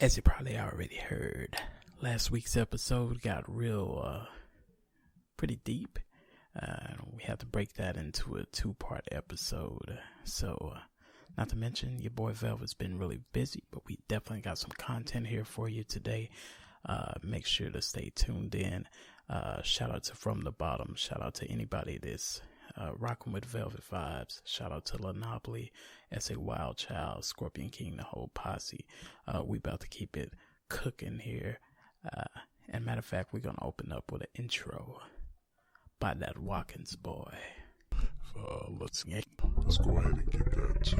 As you probably already heard, last week's episode got real, pretty deep. We had to break that into a 2-part episode. So, not to mention, your boy Velvet's been really busy, but we definitely got some content here for you today. Make sure to stay tuned in. Shout out to From the Bottom. Shout out to anybody that's rocking with Velvet Vibes. Shout out to Lanopoly, S.A. WildChild, Scorpion King, the whole posse. We about to keep it cooking here. And matter of fact, we're going to open up with an intro by that Watkins boy. Let's go ahead and get that too.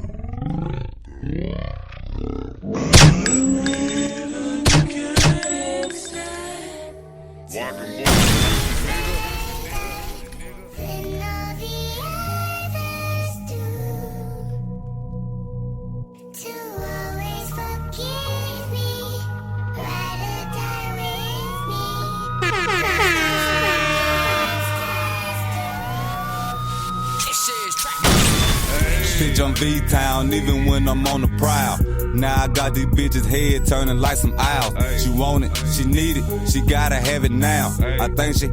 Bitch, I'm V-Town, even when I'm on the prowl. Now I got these bitches' head turning like some owls. She want it, she need it, she gotta have it now. I think she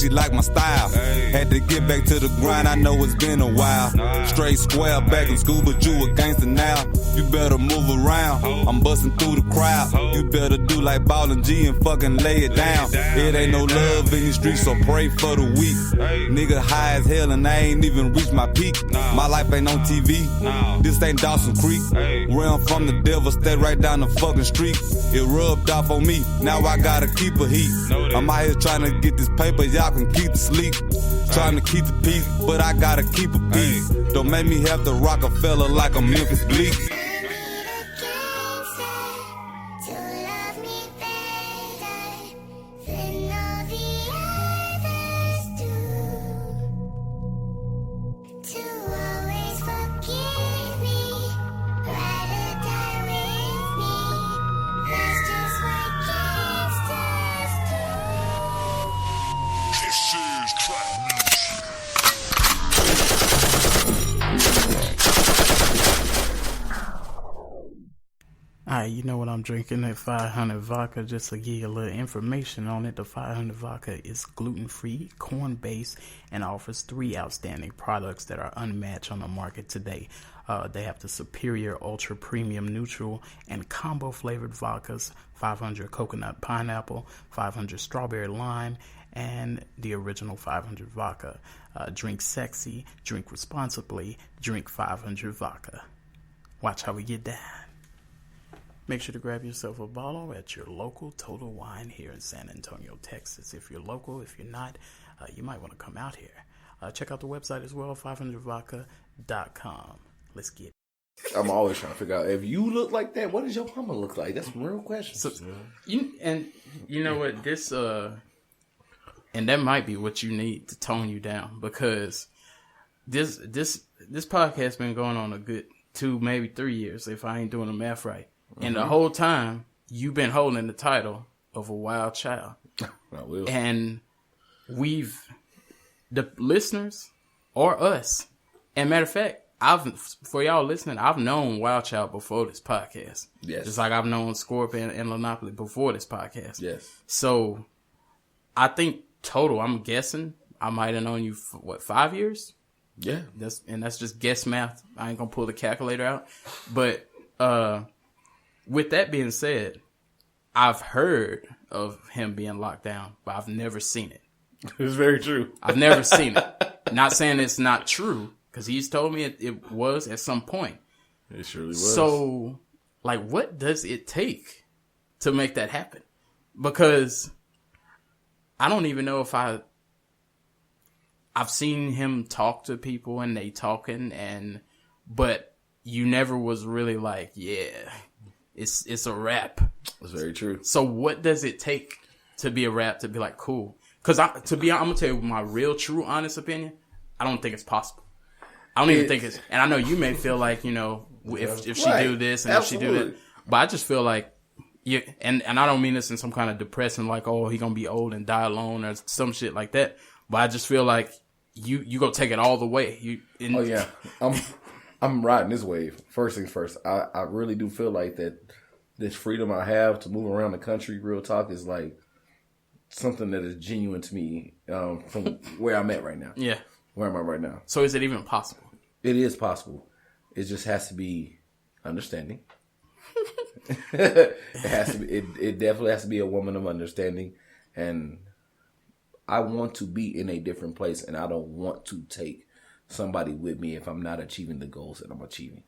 like my style. Had to get back to the grind, I know it's been a while. Straight square back in school, but you a gangster now. You better move around, I'm busting through the crowd. You better do like Ballin' G and fucking lay it down. It ain't no love in the streets, so pray for the weak. Nigga high as hell and I ain't even reached my peak. My life ain't on TV, this ain't Dawson Creek. Where I'm from, the devil stay right down the fucking street. It rubbed off on me, now I gotta keep a heat. I'm out here trying to get this paper, y'all can keep the sleep. Trying to keep the peace, but I gotta keep a beat. Don't make me have to rock a fella like a Memphis Bleak. Alright, you know what I'm drinking, that 500 vodka. Just to give you a little information on it, the 500 vodka is gluten-free, corn-based, and offers 3 outstanding products that are unmatched on the market today. They have the superior ultra premium neutral and combo flavored vodkas, 500 coconut pineapple, 500 strawberry lime, and the original 500 vodka. Drink sexy, drink responsibly, drink 500 vodka. Watch how we get down. Make sure to grab yourself a bottle at your local Total Wine here in San Antonio, Texas. If you're local, if you're not, you might want to come out here. Check out the website as well, 500vodka.com. Let's get it. I'm always trying to figure out, if you look like that, what does your mama look like? That's a real question. So, you know what, this, and that might be what you need to tone you down, because this podcast been going on a good 2, maybe 3 years, if I ain't doing the math right. Mm-hmm. And the whole time, you've been holding the title of a wild child. I will. And the listeners, or us, and matter of fact, for y'all listening, I've known Wild Child before this podcast. Yes. Just like I've known Scorpion and Lanopoly before this podcast. Yes. So, I think total, I'm guessing, I might have known you for, 5 years? Yeah. That's just guess math. I ain't gonna pull the calculator out. But, with that being said, I've heard of him being locked down, but I've never seen it. It's very true. I've never seen it. Not saying it's not true, because he's told me it was at some point. It surely was. So, like, what does it take to make that happen? Because I don't even know if I've seen him talk to people and they talking, but you never was really like, yeah, it's a rap. That's very true. So what does it take to be a rap, to be like, cool? Because I'm going to tell you my real, true, honest opinion. I don't think it's possible. I don't even think it's, and I know you may feel like, if she do this and if she do that, but I just feel like, and I don't mean this in some kind of depressing, like, oh, he going to be old and die alone or some shit like that. But I just feel like you go take it all the way. Oh yeah. I'm riding this wave. First things first, I really do feel like that this freedom I have to move around the country, real talk, is like something that is genuine to me from where I'm at right now. Yeah. Where am I right now? So is it even possible? It is possible. It just has to be understanding. It definitely has to be a woman of understanding, and I want to be in a different place, and I don't want to take somebody with me if I'm not achieving the goals that I'm achieving.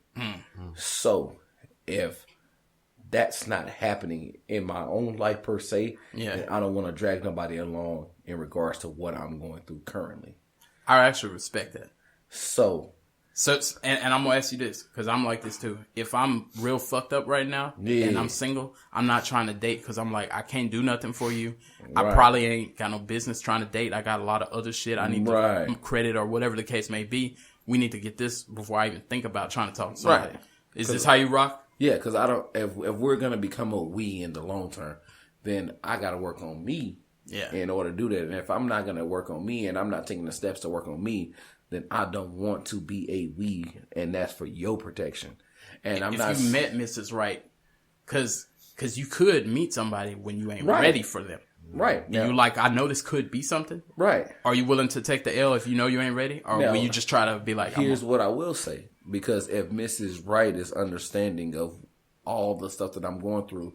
So if that's not happening in my own life per se, then I don't want to drag nobody along in regards to what I'm going through currently. I actually respect that. So and I'm gonna ask you this, because I'm like this too. If I'm real fucked up right now and I'm single, I'm not trying to date because I'm like, I can't do nothing for you. Right. I probably ain't got no business trying to date. I got a lot of other shit I need to credit or whatever the case may be. We need to get this before I even think about trying to talk to somebody. Right. Is this how you rock? Yeah, because I don't. If we're gonna become a we in the long term, then I got to work on me. Yeah. In order to do that, and if I'm not gonna work on me and I'm not taking the steps to work on me, then I don't want to be a we, and that's for your protection. And I'm not. If you met Mrs. Right, because you could meet somebody when you ain't ready for them. Right. And you like, I know this could be something. Right. Are you willing to take the L if you know you ain't ready? Or will you just try to be like, here's what I will say. Because if Mrs. Right is understanding of all the stuff that I'm going through,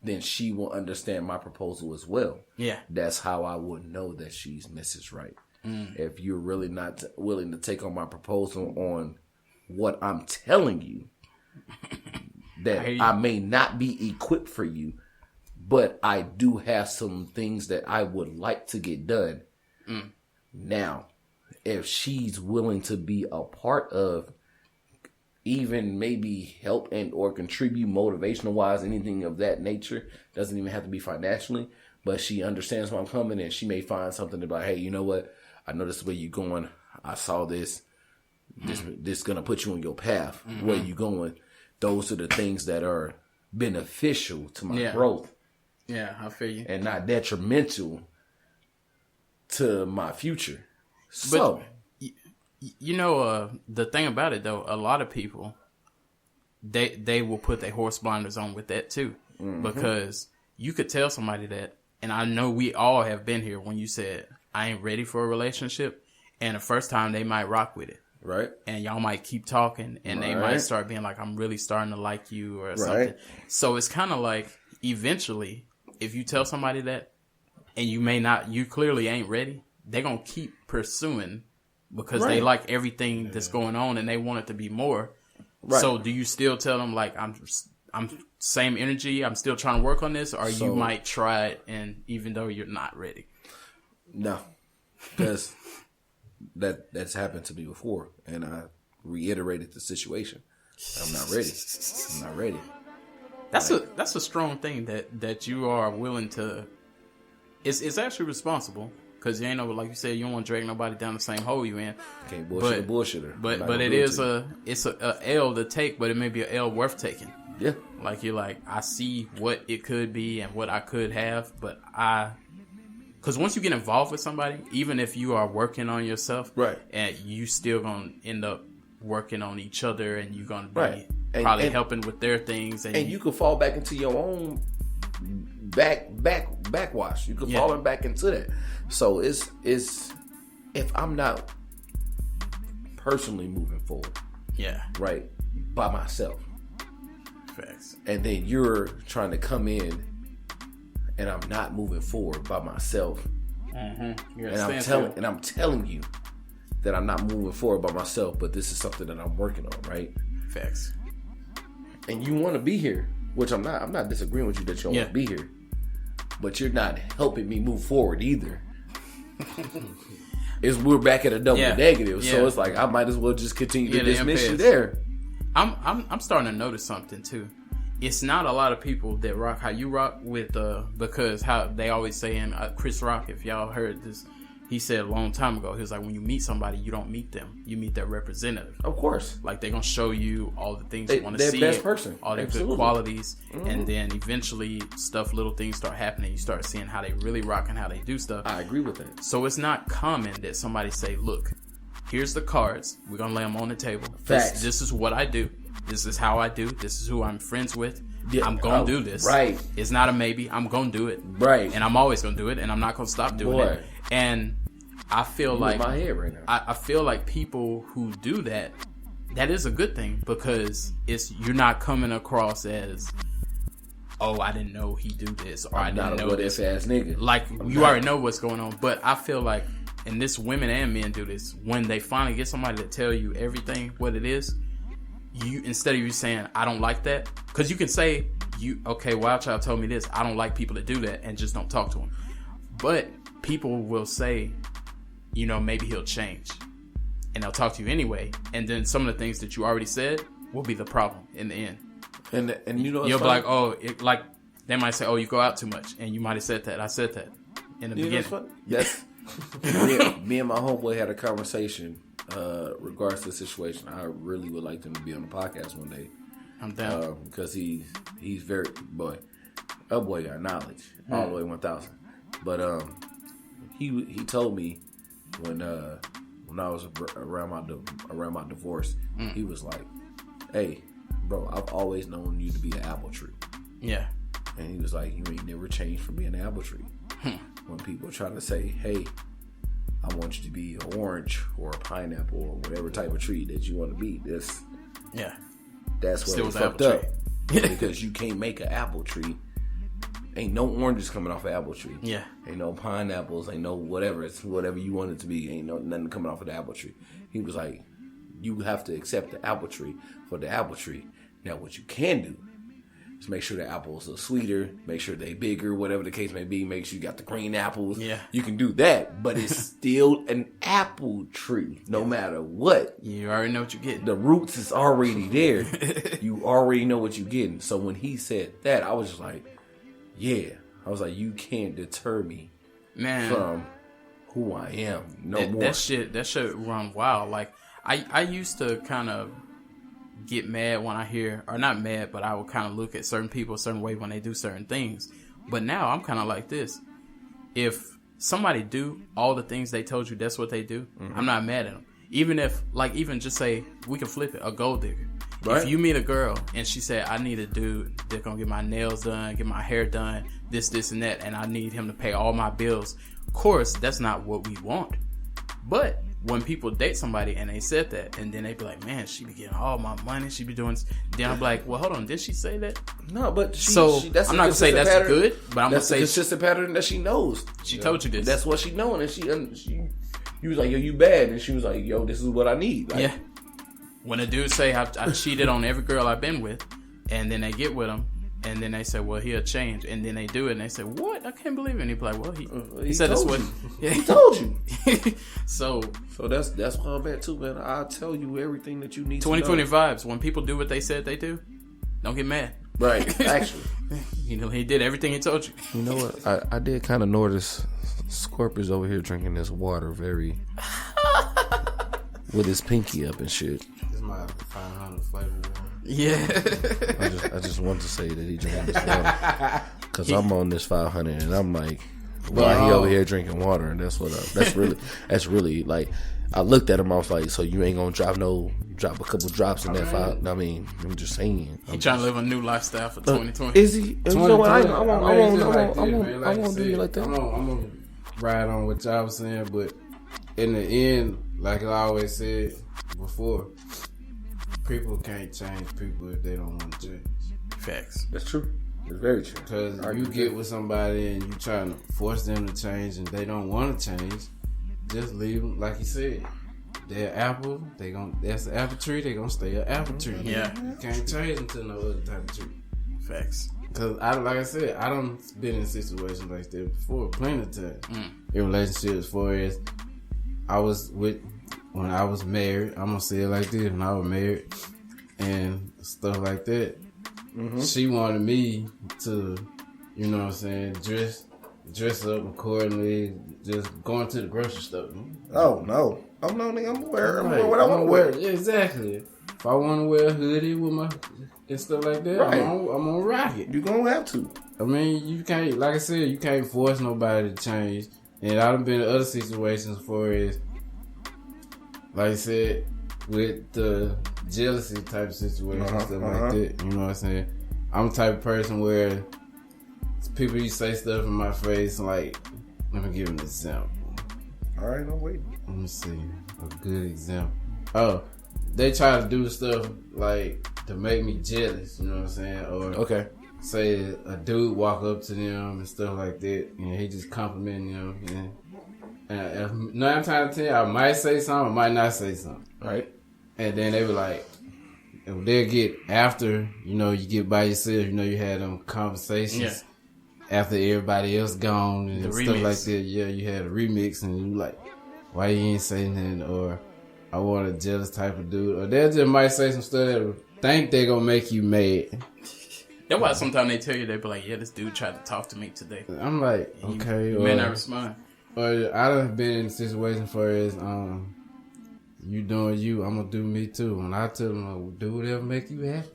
then she will understand my proposal as well. Yeah. That's how I would know that she's Mrs. Right. If you're really not willing to take on my proposal on what I'm telling you, that I may not be equipped for you, but I do have some things that I would like to get done. Now, if she's willing to be a part of even maybe help and or contribute motivational wise, anything of that nature, doesn't even have to be financially, but she understands where I'm coming, and she may find something about, hey, you know what? I know this is where you're going. I saw this. This is going to put you on your path. Where you going? Those are the things that are beneficial to my growth. Yeah, I feel you. And not detrimental to my future. So, but, you know, the thing about it, though, a lot of people, they will put their horse blinders on with that, too. Because you could tell somebody that, and I know we all have been here when you said, I ain't ready for a relationship, and the first time they might rock with it. Right. And y'all might keep talking, and they might start being like, I'm really starting to like you or something. So it's kind of like, eventually, if you tell somebody that, and you clearly ain't ready, they're going to keep pursuing because they like everything that's going on and they want it to be more. Right. So do you still tell them, like, I'm same energy, I'm still trying to work on this, or you might try it, and even though you're not ready? No, because that's happened to me before, and I reiterated the situation. I'm not ready. I'm not ready. That's a strong thing that you are willing to. It's actually responsible, because you ain't like you said, you don't want to drag nobody down the same hole you in. Can't bullshit a bullshitter. But it's a L to take, but it may be a L worth taking. Yeah, like you're like, I see what it could be and what I could have, but because once you get involved with somebody, even if you are working on yourself, and you still gonna end up working on each other, and you're gonna be probably helping with their things, and you can fall back into your own backwash. You can fall back into that. So it's if I'm not personally moving forward, by myself, facts, and then you're trying to come in, and I'm not moving forward by myself, and I'm telling you that I'm not moving forward by myself, but this is something that I'm working on, right? Facts. And you want to be here, which I'm not. I'm not disagreeing with you that you don't want to be here, but you're not helping me move forward either. We're back at a double negative, so it's like I might as well just continue to dismiss you there. I'm starting to notice something too. It's not a lot of people that rock how you rock with, because how they always saying, Chris Rock, if y'all heard this, he said a long time ago, he was like, when you meet somebody, you don't meet them, you meet their representative. Of course. Like, they're going to show you all the things you want to see. Their best person. All their good qualities. And then eventually little things start happening. You start seeing how they really rock and how they do stuff. I agree with that. So it's not common that somebody say, look, here's the cards. We're going to lay them on the table. Facts. This is what I do. This is how I do. This is who I'm friends with. I'm going to do this. Right. It's not a maybe. I'm going to do it. Right. And I'm always going to do it, and I'm not going to stop doing it. And I feel like in my head right now. I feel like people who do that, that is a good thing, because you're not coming across as, oh, I didn't know he do this, or I didn't know this ass nigga. Like, you already know what's going on. But I feel like, and this women and men do this, when they finally get somebody to tell you everything what it is, you, instead of you saying I don't like that, because you can say, okay, WildChild told me this, I don't like people that do that, and just don't talk to them. But people will say, you know, maybe he'll change, and they'll talk to you anyway, and then some of the things that you already said will be the problem in the end. And you know, you'll be like, oh, like they might say, oh, you go out too much, and you might have said that. I said that in the beginning. Yes. Me and my homeboy had a conversation regards to the situation. I really would like them to be on the podcast one day. I'm down, because he's very boy got knowledge all the way 1,000. But he told me when I was around my divorce, he was like, hey, bro, I've always known you to be an apple tree. Yeah. And he was like, you ain't never changed from being an apple tree. When people try to say, hey, I want you to be an orange or a pineapple or whatever type of tree that you want to be, that's what it's fucked up. Because you can't make an apple tree. Ain't no oranges coming off an apple tree. Yeah. Ain't no pineapples. Ain't no whatever. It's whatever you want it to be. Ain't nothing coming off of the apple tree. He was like, you have to accept the apple tree for the apple tree. Now, what you can do is make sure the apples are sweeter, make sure they bigger, whatever the case may be. Make sure you got the green apples. Yeah. You can do that, but it's still an apple tree, no matter what. You already know what you're getting. The roots is already there. You already know what you're getting. So when he said that, I was just like, yeah. I was like, you can't deter me, man, from who I am. More. That shit run wild. Like, I used to kind of get mad when I hear, or not mad, but I would kind of look at certain people a certain way when they do certain things. But now I'm kind of like this. If somebody do all the things they told you that's what they do, I'm not mad at them. Even if, like, even just say, we can flip it, a gold digger. Right. If you meet a girl and she said, I need a dude that's gonna get my nails done, get my hair done, this and that, and I need him to pay all my bills, of course, that's not what we want. But when people date somebody and they said that, and then they be like, man, she be getting all my money, she be doing this, then I'm like, well, hold on, did she say that? No, but that's I'm not gonna say that's pattern. Good, but I'm gonna say it's just a pattern that she knows. She told you this. That's what she knowing, and you was like, yo, you bad, and she was like, yo, this is what I need. Like, yeah. When a dude say I cheated on every girl I've been with, and then they get with him, and then they say, well, he'll change, and then they do it, and they say, what? I can't believe it. And he be like, well, he said that's what. Yeah. He told you. So that's why I'm at too, man. I'll tell you everything that you need. 2020 vibes. When people do what they said they do, don't get mad. Right. Actually, you know, he did everything he told you. You know what? I did kind of notice Scorpius over here drinking this water very with his pinky up and shit. It's my 500 flavor water. Yeah. I just want to say that he drinking this water because I'm on this 500 and I'm like, why he over here drinking water? And that's really like, I looked at him, I was like, so you ain't gonna drop a couple drops in that five? I mean, I'm just saying. He trying to live a new lifestyle for 2020. Is he? You know what? I won't do you like that. I'm gonna ride on what y'all was saying, but in the end, like I always said before, people can't change people if they don't want to change. Facts. That's true. It's very true. Because if you get with somebody and you trying to force them to change and they don't want to change, just leave them. Like you said, they're apple. That's the apple tree. They gonna stay an apple tree. Yeah. You can't change them to no other type of tree. Facts. Because like I said, I done been in situations like that before, plenty of times. In relationships, for as I was with when I was married. I'm gonna say it like this: when I was married and stuff like that. She wanted me to, you know what I'm saying, dress up accordingly, just going to the grocery store. Oh no, I'm no nigga. I'm wearing what I want to wear. Yeah, exactly. If I want to wear a hoodie with my and stuff like that, right. I'm gonna rock it. You gonna have to. I mean, you can't, like I said, you can't force nobody to change. And I've been in other situations for it, like I said, with the jealousy type of situation, stuff like that. You know what I'm saying? I'm the type of person where people you say stuff in my face, like, let me give an example. All right, I'm waiting. Let me see a good example. Oh, they try to do stuff like to make me jealous. You know what I'm saying? Or Okay. say a dude walk up to them and stuff like that, and he just complimenting them. And 9 times out of 10, I might say something, I might not say something. Right. And then they be like, they'll get after, you get by yourself, you had them conversations after everybody else gone and The stuff remix. like that. Yeah, you had a remix and you like, why you ain't saying nothing? Or I want a jealous type of dude. Or they just might say some stuff that think they gonna make you mad. That's why sometimes they tell you, they be like, yeah, this dude tried to talk to me today. I'm like, okay. You may not respond. Or I done been in situations for as you doing you, I'm gonna do me too. And I tell them, do whatever make you happy.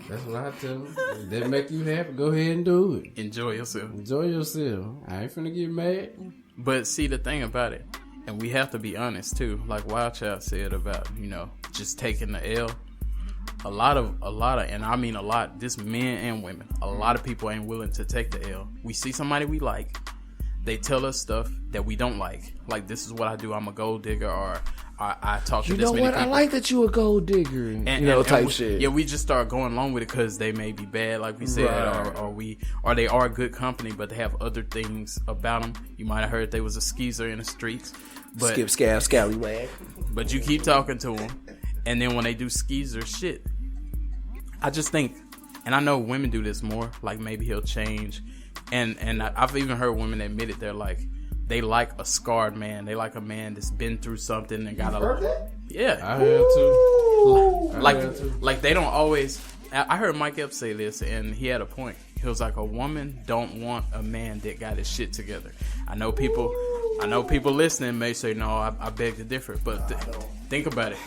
That's what I tell them. If that make you happy, go ahead and do it. Enjoy yourself. Enjoy yourself. I ain't finna get mad. But see, the thing about it, and we have to be honest too, like WildChild said about, just taking the L. A lot of, and I mean a lot, this men and women, a lot of people ain't willing to take the L. We see somebody we like, they tell us stuff that we don't like. Like, this is what I do, I'm a gold digger, or I talk to this many people. I like that you a gold digger, and type shit. Yeah, we just start going along with it because they may be bad, like we said, or they are good company, but they have other things about them. You might have heard they was a skeezer in the streets. But, Skip, scab, scallywag. But you keep talking to them, and then when they do skeezer shit, I just think, and I know women do this more, like maybe he'll change. And I've even heard women admit it. They're like, they like a scarred man. They like a man that's been through something and got a... Yeah. I heard too. Like they don't always... I heard Mike Epps say this, and he had a point. He was like, a woman don't want a man that got his shit together. I know people listening may say, no, I beg to differ. But think about it.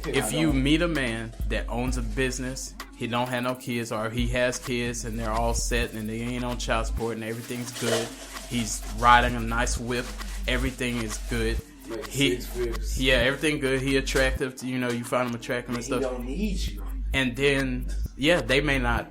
If you meet a man that owns a business, he don't have no kids, or he has kids and they're all set and they ain't on child support and everything's good. He's riding a nice whip. Everything is good. Everything good. He attractive. You find him attractive and stuff. He don't need you. And then, they may like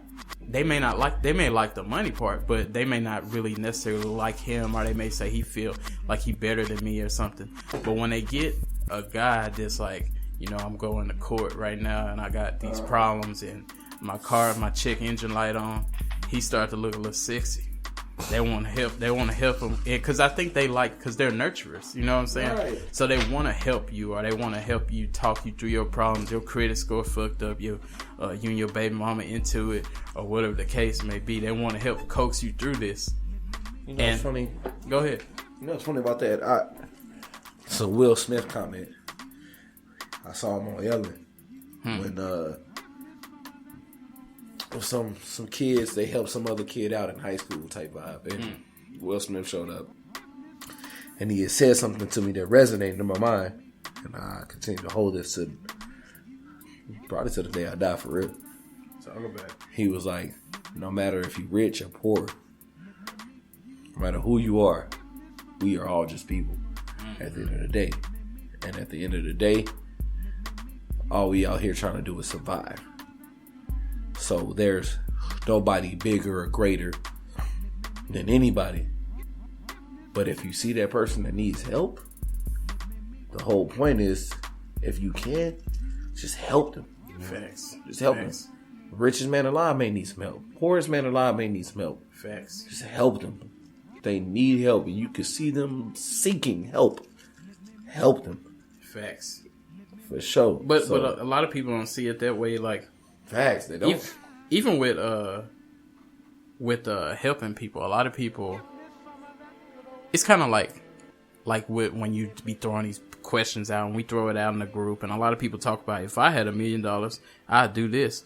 the money part, but they may not really necessarily like him, or they may say he feel like he better than me or something. But when they get a guy that's like, I'm going to court right now and I got these problems and my check engine light on, he start to look a little sexy. They want to help him, because I think because they're nurturers, you know what I'm saying? Right. So they want to help you, or they want to help you, talk you through your problems, your credit score fucked up, you and your baby mama into it, or whatever the case may be. They want to help coax you through this. It's funny. Go ahead. What's funny about that? It's a Will Smith comment. I saw him on Ellen when some kids, they helped some other kid out in high school type vibe, and Will Smith showed up, and he had said something to me that resonated in my mind, and I continue to hold this to probably to the day I die, for real. Talk about it. He was like, no matter if you're rich or poor, no matter who you are, we are all just people at the end of the day. And at the end of the day, all we out here trying to do is survive. So there's nobody bigger or greater than anybody. But if you see that person that needs help, the whole point is, if you can, just help them. Facts. Just help them. Richest man alive may need some help. Poorest man alive may need some help. Facts. Just help them. They need help, and you can see them seeking help. Help them. Facts. For sure. But a lot of people don't see it that way. Like, facts, they don't. Even with helping people, a lot of people, it's kind of like when you be throwing these questions out, and we throw it out in the group, and a lot of people talk about, if I had $1 million, I'd do this,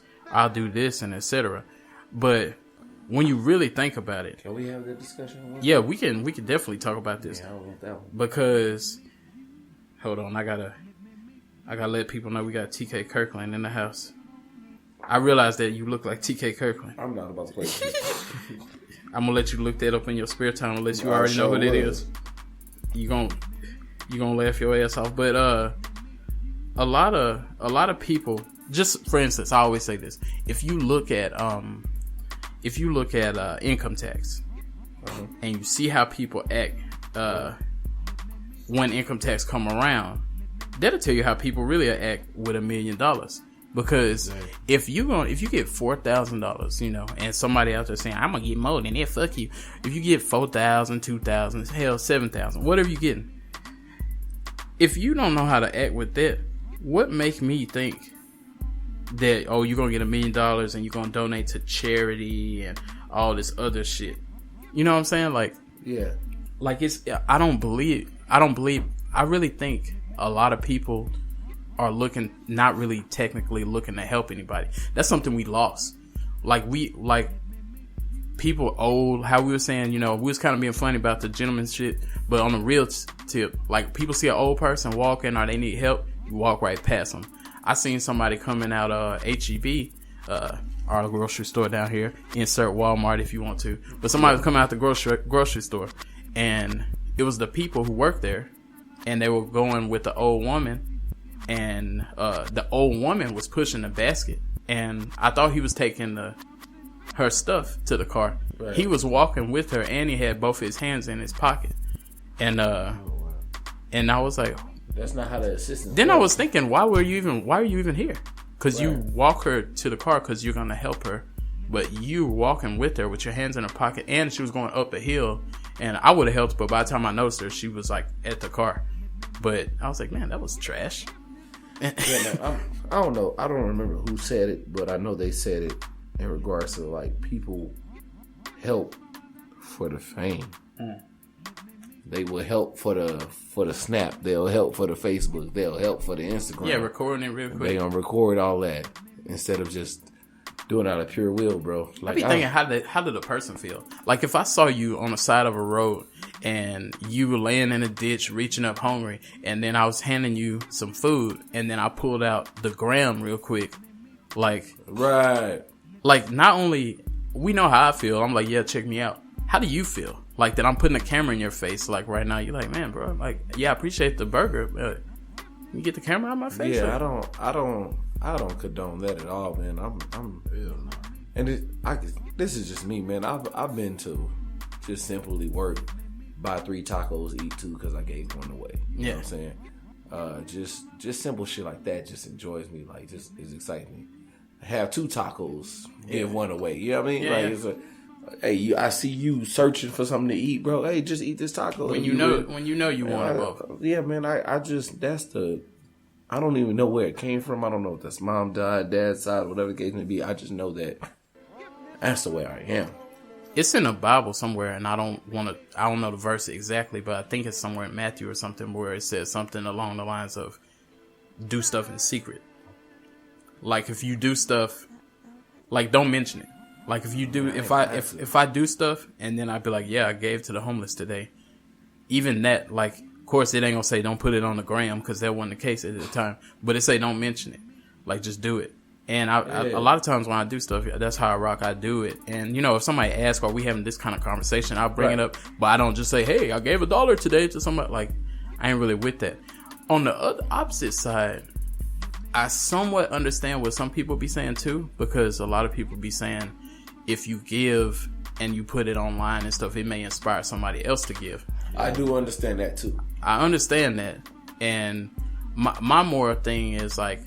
and etc. But when you really think about it, can we have that discussion? Yeah, we can definitely talk about this. Yeah, I don't want that one. Because, hold on, I gotta let people know we got TK Kirkland in the house. I realized that you look like TK Kirkland. I'm not about to play with you. I'm gonna let you look that up in your spare time, unless you already know who it is. You gonna laugh your ass off. But a lot of people just for instance, I always say this: if you look at income tax, and you see how people act when income tax come around, that'll tell you how people really act with $1 million. Because if you get $4,000, you know, and somebody out there saying, I'm gonna get more than that, fuck you. If you get 4,000, 2,000, hell, 7,000, whatever you getting, if you don't know how to act with that, what makes me think that, oh, you're gonna get $1 million and you're gonna donate to charity and all this other shit? You know what I'm saying? Like, yeah, like I really think a lot of people are not really technically looking to help anybody. That's something we lost. Like people old, how we were saying, you know, we was kind of being funny about the gentleman shit, but on the real tip, like people see an old person walking or they need help, you walk right past them. I seen somebody coming out HEB, our grocery store down here, insert Walmart if you want to, but somebody was coming out the grocery store, and it was the people who worked there, and they were going with the old woman, and the old woman was pushing the basket, and I thought he was taking her stuff to the car. Right. He was walking with her, and he had both his hands in his pocket, and and I was like, that's not how the assistant. Then I was thinking, why are you even here? Because you walk her to the car because you're gonna help her, but you were walking with her with your hands in her pocket, and she was going up a hill, and I would have helped, but by the time I noticed her, she was like at the car. But I was like, man, that was trash. I don't know. I don't remember who said it, but I know they said it in regards to like people help for the fame. They will help for the snap. They'll help for the Facebook. They'll help for the Instagram. Yeah, recording it real quick. They gonna record all that instead of just doing it out of pure will, bro. Like, I be thinking, how did the person feel? Like if I saw you on the side of a road and you were laying in a ditch, reaching up hungry, and then I was handing you some food, and then I pulled out the gram real quick, like right, like not only we know how I feel, I'm like, yeah, check me out. How do you feel? Like that I'm putting a camera in your face, like right now, you're like, man, bro, like, yeah, I appreciate the burger, but you get the camera out of my face. Yeah, like, I don't condone that at all, man. And this is just me, man. I've been to just simply work, buy 3 tacos, eat 2 because I gave 1 away. You know what I'm saying? Just simple shit like that just enjoys me. Like, just it excites me. Have 2 tacos, give 1 away. You know what I mean? Yeah, like yeah. it's a, hey, I see you searching for something to eat, bro. Hey, just eat this taco. When you know you want it both. Yeah, man. I just I don't even know where it came from. I don't know if that's mom, dad's side, whatever the case may be. I just know that that's the way I am. It's in the Bible somewhere, and I don't know the verse exactly, but I think it's somewhere in Matthew or something where it says something along the lines of do stuff in secret. Like if you do stuff, like don't mention it. Like if you do, if I do stuff and then I'd be like, yeah, I gave to the homeless today. Even that, like, of course it ain't gonna say don't put it on the gram because that wasn't the case at the time. But it say don't mention it. Like just do it. And a lot of times when I do stuff, that's how I rock. I do it. And you know, if somebody asks, are we having this kind of conversation? I'll bring it up, but I don't just say, hey, I gave $1 today to somebody. Like I ain't really with that. On the opposite side, I somewhat understand what some people be saying too, because a lot of people be saying, if you give and you put it online and stuff, it may inspire somebody else to give. I do understand that too. I understand that. And my more thing is like,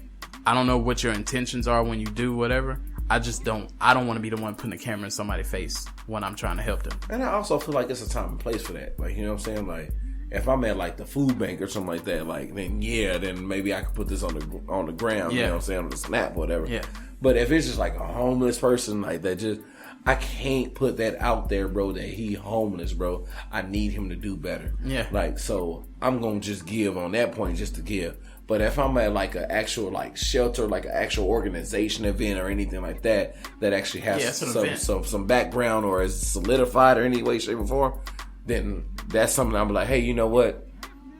I don't know what your intentions are when you do whatever. I don't want to be the one putting the camera in somebody's face when I'm trying to help them. And I also feel like it's a time and place for that. Like, you know what I'm saying? Like, if I'm at like the food bank or something like that, like then maybe I could put this on the gram, you know what I'm saying, on the snap, whatever. Yeah. But if it's just like a homeless person like that, I can't put that out there, bro, that he homeless, bro. I need him to do better. Yeah. Like, so I'm going to just give on that point just to give. But if I'm at like an actual like shelter, like an actual organization event or anything like that actually has some background or is solidified or any way, shape, or form, then that's something I'm like, hey, you know what?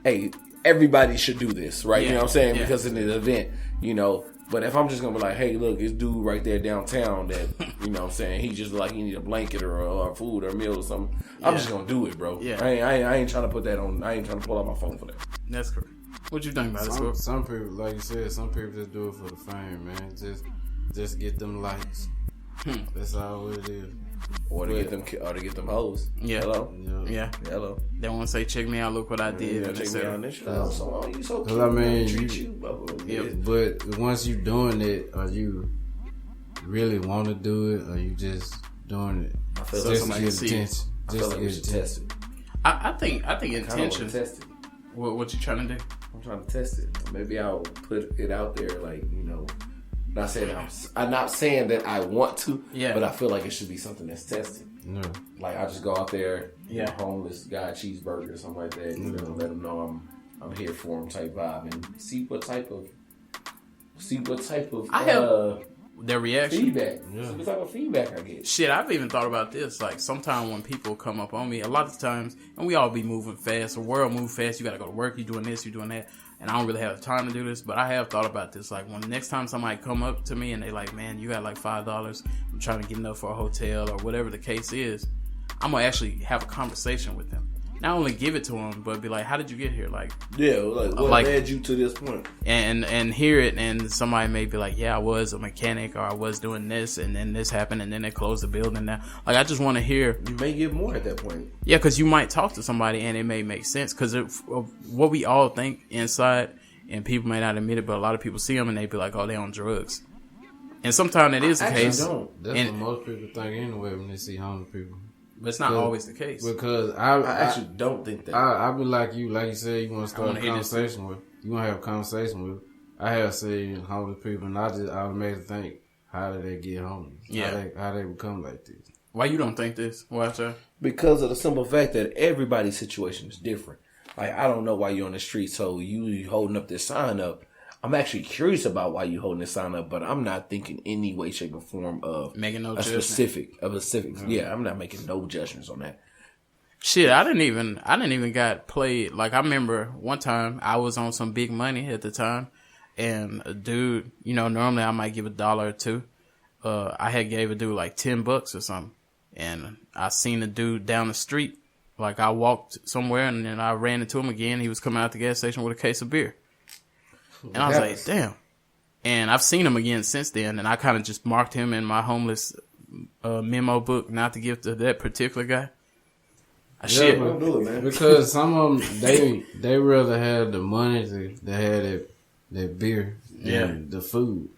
Hey, everybody should do this, right? Yeah. You know what I'm saying? Yeah. Because in the event, you know. But if I'm just going to be like, hey, look, this dude right there downtown that, you know what I'm saying, he just like he need a blanket or food or a meal or something, I'm just going to do it, bro. Yeah. I ain't trying to put that on. I ain't trying to pull out my phone for that. That's correct. What you think about it? Some people, like you said, some people just do it for the fame, man. Just get them likes. That's all it is. Or to get them hoes. Yeah. Hello. Yeah. Hello. They want to say, check me out, look what I did. Yeah, check me out on this show. So you so Cause I mean, but once you doing it, are you really want to do it, or you just doing it I feel just like to get attention? I feel like we should test it. I think intention. Test it. What you trying to do? I'm trying to test it. Maybe I'll put it out there, like, you know. Not saying I'm not saying that I want to, but I feel like it should be something that's tested. No. Like I just go out there, homeless guy, cheeseburger, something like that. You know, let them know I'm here for them type vibe, and see what type of I have their reaction feedback. Yeah. See what type of feedback I get. Shit, I've even thought about this. Like sometimes when people come up on me, a lot of times, and we all be moving fast. The world move fast. You got to go to work. You doing this. You doing that. And I don't really have time to do this, but I have thought about this. Like, when next time somebody come up to me and they like, man, you got like $5. I'm trying to get enough for a hotel or whatever the case is. I'm going to actually have a conversation with them. Not only give it to them, but be like, how did you get here? Like, what led you to this point? And hear it, and somebody may be like, yeah, I was a mechanic, or I was doing this, and then this happened, and then they closed the building now. Like, I just want to hear. You may get more at that point. Yeah, because you might talk to somebody, and it may make sense. Because what we all think inside, and people may not admit it, but a lot of people see them, and they be like, oh, they on drugs. And sometimes it is the case. That's what most people think anyway when they see homeless people. But it's not always the case. Because I actually don't think that. I be like you said, you want to start a conversation with. You want to have a conversation with. I have seen homeless people, and I just automatically think, how did they get homeless? Yeah. How they become like this? Why you don't think this? Why, sir? Because of the simple fact that everybody's situation is different. Like, I don't know why you're on the street, so you holding up this sign up. I'm actually curious about why you holding this sign up, but I'm not thinking any way, shape, or form of making no specific. Yeah, I'm not making no judgments on that. Shit, I didn't even got played. Like, I remember one time I was on some big money at the time, and a dude, you know, normally I might give $1 or $2. I had gave a dude like $10 or something, and I seen a dude down the street. Like, I walked somewhere, and then I ran into him again. He was coming out the gas station with a case of beer. And I was like, damn. And I've seen him again since then, and I kind of just marked him in my homeless memo book not to give to that particular guy. Shit. Don't do it, man. Because some of them, they rather have the money to have that beer than the food.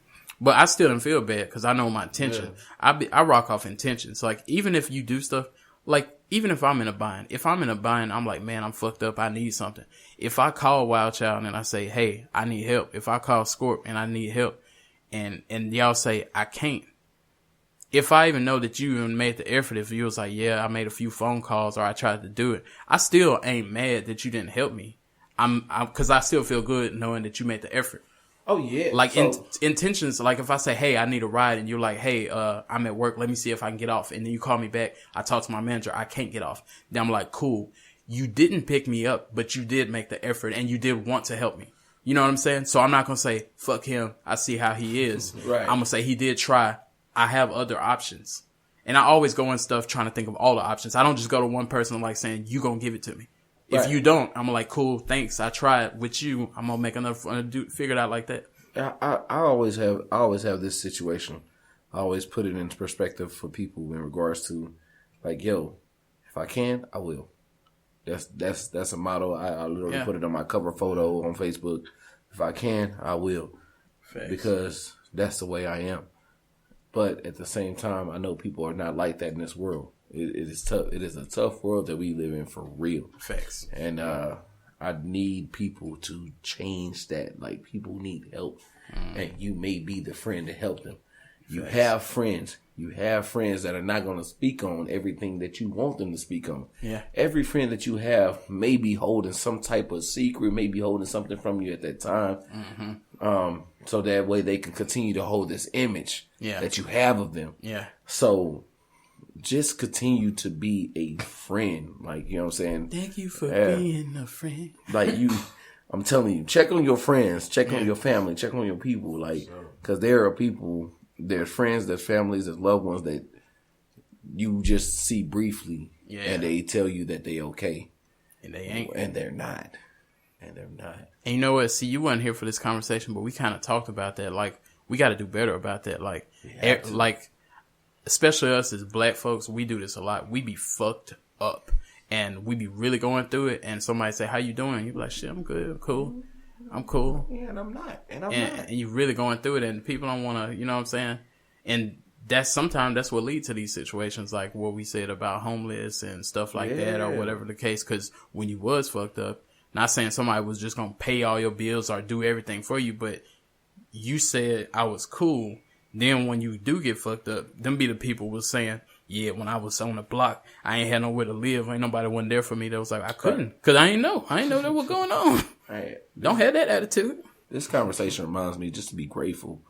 But I still didn't feel bad because I know my intention. Yeah. I rock off intentions. Like, even if you do stuff, like, even if I'm in a bind, I'm like, man, I'm fucked up. I need something. If I call WildChild and I say, hey, I need help. If I call Scorp and I need help and y'all say, I can't. If I even know that you even made the effort, if you was like, yeah, I made a few phone calls or I tried to do it, I still ain't mad that you didn't help me. Cause I still feel good knowing that you made the effort. Oh yeah. Like intentions, like if I say, hey, I need a ride and you're like, hey, I'm at work. Let me see if I can get off. And then you call me back. I talk to my manager. I can't get off. Then I'm like, cool. You didn't pick me up, but you did make the effort and you did want to help me. You know what I'm saying? So I'm not going to say, fuck him. I see how he is. Right. I'm going to say he did try. I have other options. And I always go in stuff trying to think of all the options. I don't just go to one person like saying, you going to give it to me. If you don't, I'm like, cool, thanks. I tried with you. I'm gonna make another figure it out like that. I always have this situation. I always put it into perspective for people in regards to, like, yo, if I can, I will. That's a motto. I literally put it on my cover photo on Facebook. If I can, I will. Facts. Because that's the way I am. But at the same time, I know people are not like that in this world. It is tough. It is a tough world that we live in for real. Facts. And I need people to change that. Like, people need help. And you may be the friend to help them. You have friends. You have friends that are not going to speak on everything that you want them to speak on. Yeah. Every friend that you have may be holding some type of secret, may be holding something from you at that time. Mm-hmm. So that way they can continue to hold this image that you have of them. Yeah. So just continue to be a friend. Like, you know what I'm saying? Thank you for being a friend. Like, I'm telling you, check on your friends, check on your family, check on your people. Like, because there are people, there's friends, there's families, there's loved ones that you just see briefly and they tell you that they okay. And they ain't. And they're not. And they're not. And you know what? See, you weren't here for this conversation, but we kind of talked about that. Like, we got to do better about that. Like, especially us as black folks, we do this a lot. We be fucked up, and we be really going through it. And somebody say, "How you doing?" You be like, "Shit, I'm good. I'm cool. I'm cool." Yeah, and I'm not. And And you really going through it, and people don't want to. You know what I'm saying? And sometimes that's what leads to these situations, like what we said about homeless and stuff like that, or whatever the case. Because when you was fucked up. Not saying somebody was just going to pay all your bills or do everything for you, but you said I was cool. Then when you do get fucked up, them be the people was saying, yeah, when I was on the block, I ain't had nowhere to live. Ain't nobody wasn't there for me. That was like, I couldn't. Because I ain't know that was going on. Right. Don't have that attitude. This conversation reminds me just to be grateful,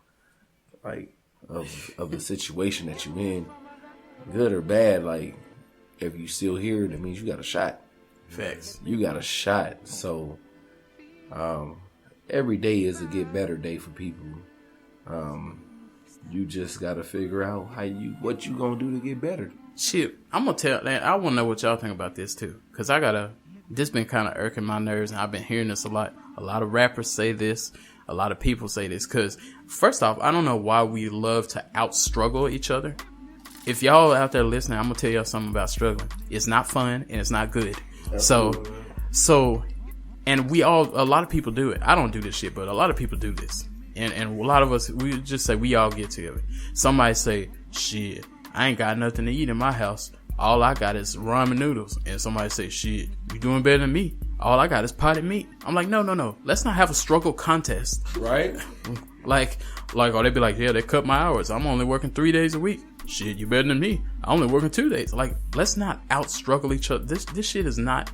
like, of the situation that you in. Good or bad, like, if you still here, that means you got a shot. Facts. You got a shot. So every day is a get better day for people. You just gotta figure out what you gonna do to get better. Shit, I'm gonna tell that. I wanna know what y'all think about this too, cause this been kind of irking my nerves, and I've been hearing this a lot. A lot of rappers say this. A lot of people say this. Cause first off, I don't know why we love to outstruggle each other. If y'all out there listening, I'm gonna tell y'all something about struggling. It's not fun and it's not good. So, and a lot of people do it. I don't do this shit, but a lot of people do this. And a lot of us, we just say we all get together. Somebody say, shit, I ain't got nothing to eat in my house. All I got is ramen noodles. And somebody say, shit, you doing better than me. All I got is potted meat. I'm like, no. Let's not have a struggle contest. Right? Or they be like, yeah, they cut my hours. I'm only working 3 days a week. Shit, you better than me. I only working 2 days. Like, let's not out-struggle each other. This shit is not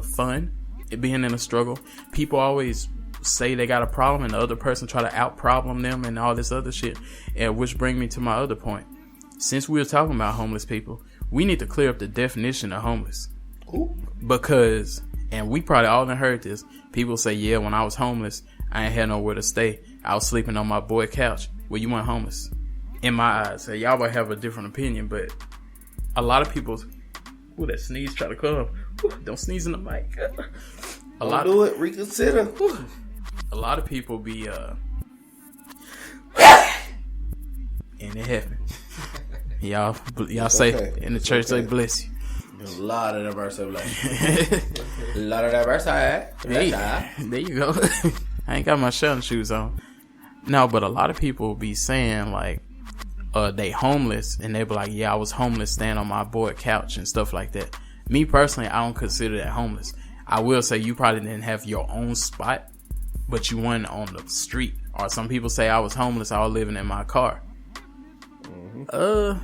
fun, it being in a struggle. People always say they got a problem and the other person try to out-problem them and all this other shit. And which bring me to my other point. Since we were talking about homeless people, we need to clear up the definition of homeless. Ooh. Because, and we probably all done heard this, people say, yeah, when I was homeless, I ain't had nowhere to stay. I was sleeping on my boy couch. Well, you weren't homeless. In my eyes, so y'all might have a different opinion, but a lot of people, that sneeze try to come. Don't sneeze in the mic. Reconsider. A lot of people be, and it happened. Y'all say in the church, they bless you. A lot of that verse, a lot of that verse. Hey, there you go. I ain't got my shouting shoes on. No, but a lot of people be saying like, they homeless, and they be like, yeah, I was homeless staying on my board couch and stuff like that. Me personally, I don't consider that homeless. I will say you probably didn't have your own spot, but you weren't on the street. Or some people say I was homeless, I was living in my car. Mm-hmm.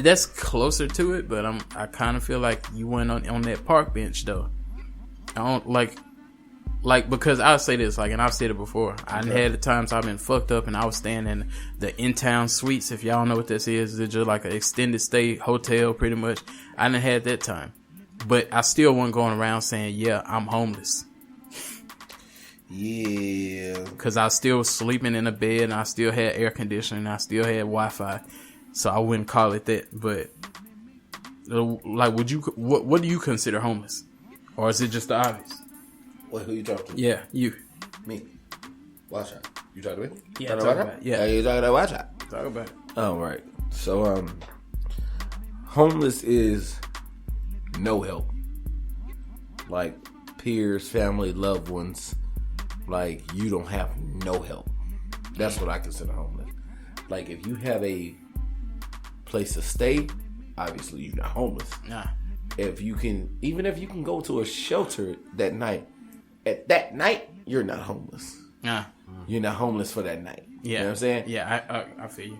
That's closer to it, but I kind of feel like you went on that park bench though. I don't like because I'll say this, like, and I've said it before. I had the times I've been fucked up and I was staying in the in-town suites. If y'all know what this is, it's just like an extended stay hotel pretty much. I done had that time. But I still wasn't going around saying, yeah, I'm homeless. Yeah. Because I still was sleeping in a bed and I still had air conditioning. I still had Wi-Fi. So I wouldn't call it that. But, like, what do you consider homeless? Or is it just the obvious? Wait, who you talking to? Yeah, you. Me. WildChild. You talking to me? Yeah, talk about it. Yeah. You talking to WildChild? Talk about it. All right. So, homeless is no help. Like, peers, family, loved ones. Like, you don't have no help. That's what I consider homeless. Like, if you have a place to stay, obviously you're not homeless. Nah. Even if you can go to a shelter that night, at that night, you're not homeless. Nah. You're not homeless for that night. Yeah. You know what I'm saying? Yeah, I feel you.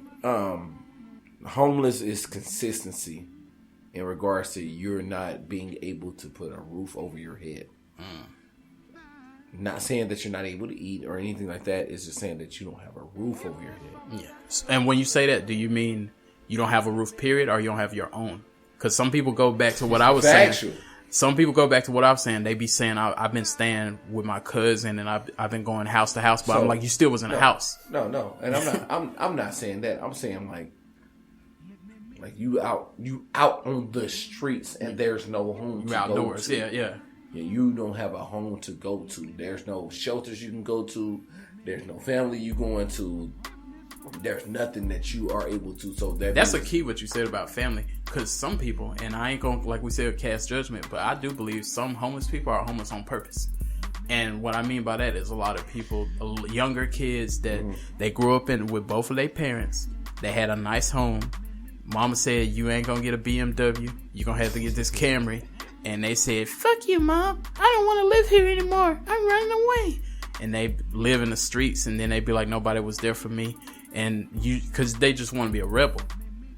Homeless is consistency in regards to you're not being able to put a roof over your head. Not saying that you're not able to eat or anything like that. It's just saying that you don't have a roof over your head. Yeah. And when you say that, do you mean you don't have a roof, period, or you don't have your own? Because some people go back to what I was saying. Some people go back to what I was saying. They be saying, I've been staying with my cousin and I've been going house to house. But so, I'm like, you still was in a house. No. And I'm not saying that. I'm saying like you out on the streets and there's no home to outdoors. go to. Yeah. You know you don't have a home to go to. There's no shelters you can go to. There's no family you going to. There's nothing that you are able to. So that's a key what you said about family, because some people, and I ain't gonna, like we said, cast judgment, but I do believe some homeless people are homeless on purpose. And what I mean by that is a lot of people, younger kids that they grew up with both of their parents. They had a nice home. Mama said, you ain't gonna get a BMW. You're gonna have to get this Camry. And they said, fuck you, Mom. I don't want to live here anymore. I'm running away. And they live in the streets, and then they be like, nobody was there for me. And because they just want to be a rebel.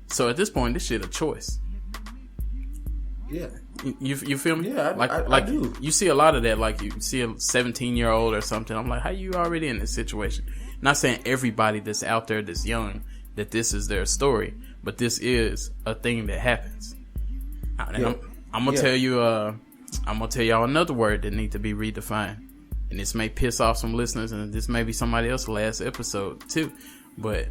So at this point, this shit a choice. Yeah. You feel me? Yeah, I do. You see a lot of that. Like, you see a 17-year-old or something. I'm like, how you already in this situation? Not saying everybody that's out there that's young, that this is their story. But this is a thing that happens. And I'm gonna tell you. I'm gonna tell y'all another word that needs to be redefined, and this may piss off some listeners, and this may be somebody else's last episode too. But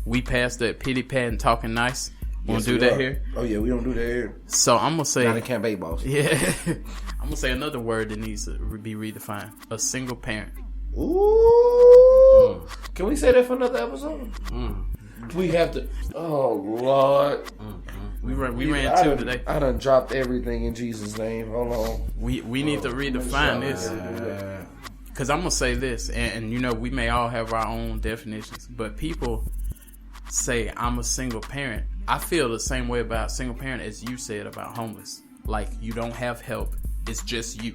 we passed that pity pat and talking nice. Won't do that here. Oh yeah, we don't do that here. So I'm gonna say, not in Camp Bay, boss. Yeah, I'm gonna say another word that needs to be redefined: a single parent. Ooh, can we say that for another episode? We have to. Oh Lord. We ran two today. I done dropped everything in Jesus' name. Hold on. We need to redefine this. Because I'm going to say this, and you know, we may all have our own definitions, but people say, I'm a single parent. I feel the same way about single parent as you said about homeless. Like, you don't have help. It's just you.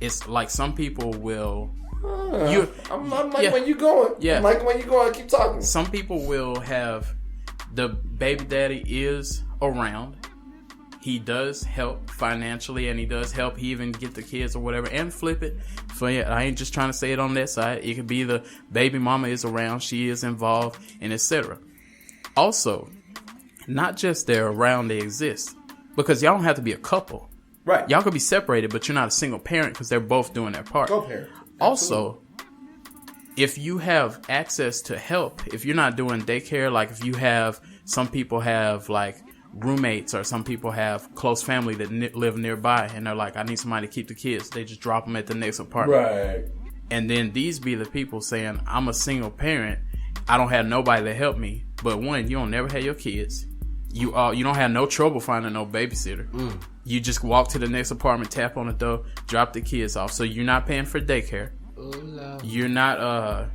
It's like some people will... I'm like when you going. Yeah. I'm like when you going. Keep talking. Some people will have the baby daddy is around. He does help financially, and he does help. He even get the kids or whatever, and flip it. I ain't just trying to say it on that side. It could be the baby mama is around. She is involved, and etc. Also, not just they're around, they exist, because y'all don't have to be a couple. Right. Y'all could be separated, but you're not a single parent because they're both doing their part. Co-parent. Also, if you have access to help, if you're not doing daycare, like if you have, some people have like roommates, or some people have close family that live nearby, and they're like, I need somebody to keep the kids. They just drop them at the next apartment. Right. And then these be the people saying, I'm a single parent. I don't have nobody to help me. But one, you don't never have your kids. You don't have no trouble finding no babysitter. You just walk to the next apartment, tap on the door, drop the kids off. So you're not paying for daycare. You're not,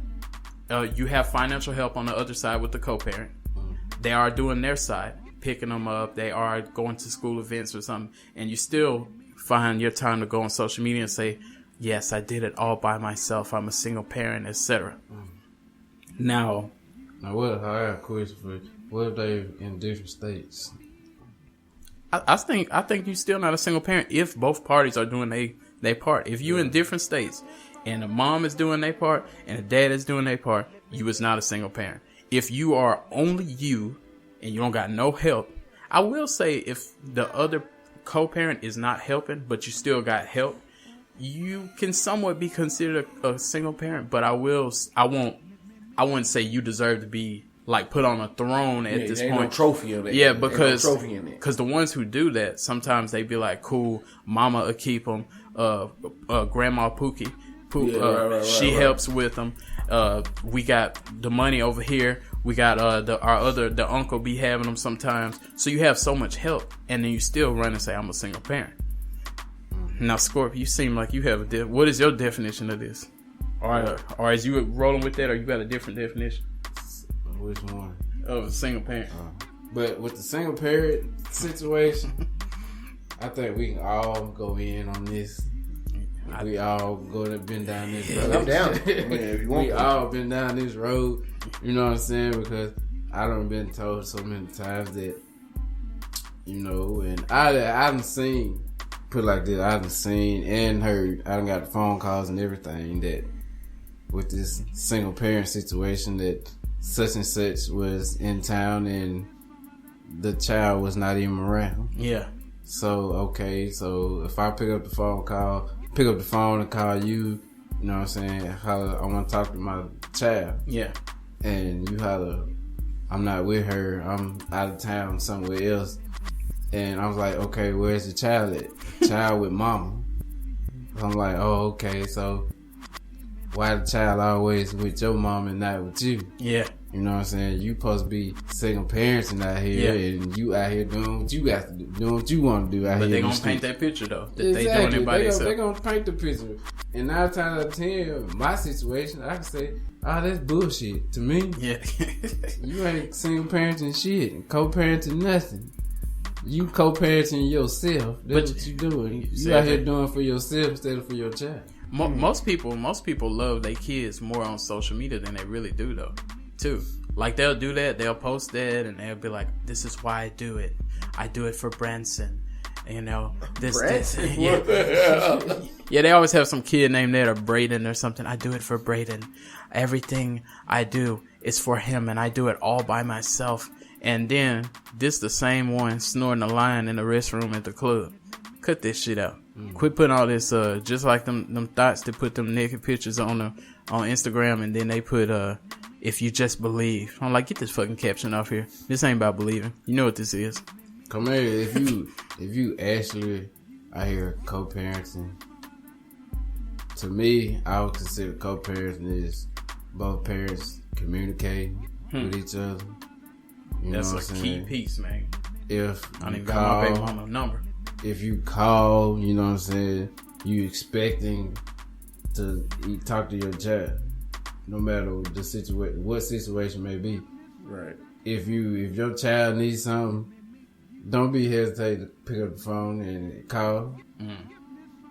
you have financial help on the other side with the co-parent. They are doing their side, picking them up. They are going to school events or something. And you still find your time to go on social media and say, yes, I did it all by myself. I'm a single parent, etc. Now, I have a question for you. What if they in different states? I think you're still not a single parent if both parties are doing their part. If you in different states and the mom is doing their part and the dad is doing their part, you is not a single parent. If you are only you and you don't got no help, I will say if the other co-parent is not helping, but you still got help, you can somewhat be considered a single parent. But I wouldn't say you deserve to be like put on a throne at this point. No trophy of it. Yeah, because no trophy in it. The ones who do that, sometimes they be like, cool, mama will keep them, grandma Pookie, she helps with them. We got the money over here. We got the uncle be having them sometimes. So you have so much help, and then you still run and say, I'm a single parent. Now, Scorp, you seem like you have what is your definition of this? Or is you rolling with that, or you got a different definition? Which one? Of a single parent. But with the single parent situation, I think we can all go in on this. We all been down this road. I'm down. If you want we all been down this road. You know what I'm saying? Because I done been told so many times that, you know, and I done seen, put it like this, I done seen and heard, I done got the phone calls and everything that with this single parent situation that such and such was in town and the child was not even around. Yeah. So, okay, so if I pick up the phone and call you, you know what I'm saying, holler, I want to talk to my child. Yeah. And you holler, I'm not with her, I'm out of town somewhere else. And I was like, okay, where's the child at? Child with mama. So I'm like, oh, okay, so why the child always with your mom and not with you? Yeah. You know what I'm saying? You supposed to be single parenting out here, and you out here doing what you got to do, doing what you want to do out here. But they gonna paint that picture though. That exactly. they doing it by themselves. They gonna paint the picture. And 9 times out of 10, my situation, I can say, oh, that's bullshit to me. Yeah. You ain't single parenting shit, co-parenting nothing. You co-parenting yourself. That's what you doing. You out here doing for yourself instead of for your child. Most people love their kids more on social media than they really do though. Too. Like they'll do that, they'll post that, and they'll be like, "This is why I do it. I do it for Branson." You know, Branson? yeah. What the hell? Yeah, they always have some kid named that or Braden or something. I do it for Braden. Everything I do is for him, and I do it all by myself. And then this the same one snorting a line in the restroom at the club. Cut this shit out. Quit putting all this just like them thoughts that put them naked pictures on Instagram, and then they put if you just believe. I'm like, get this fucking caption off here. This ain't about believing. You know what this is. Come here, if you actually out here co-parenting, to me, I would consider co-parenting is both parents communicating with each other. That's a key piece, man. If I don't even got my baby mama number. If you call, you know what I'm saying, you expecting to talk to your child, no matter the situation, what situation may be. Right. If your child needs something, don't be hesitate to pick up the phone and call.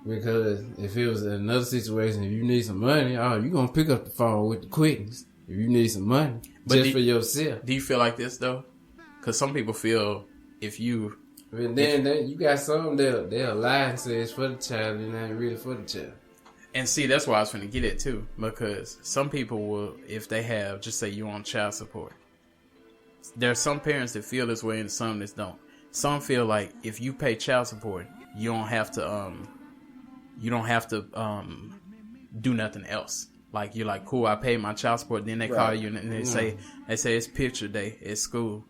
Because if it was another situation, if you need some money, you gonna pick up the phone with the quickness. If you need some money, but for yourself. Do you feel like this though? Because some people feel if you. And then you got some they'll lie and say it's for the child and it ain't really for the child. And see, that's why I was finna get it too. Because some people will, if they have, just say you on child support. There are some parents that feel this way and some that don't. Some feel like if you pay child support, you don't have to do nothing else. Like you're like, cool, I paid my child support. Then they call you and they say it's picture day at school.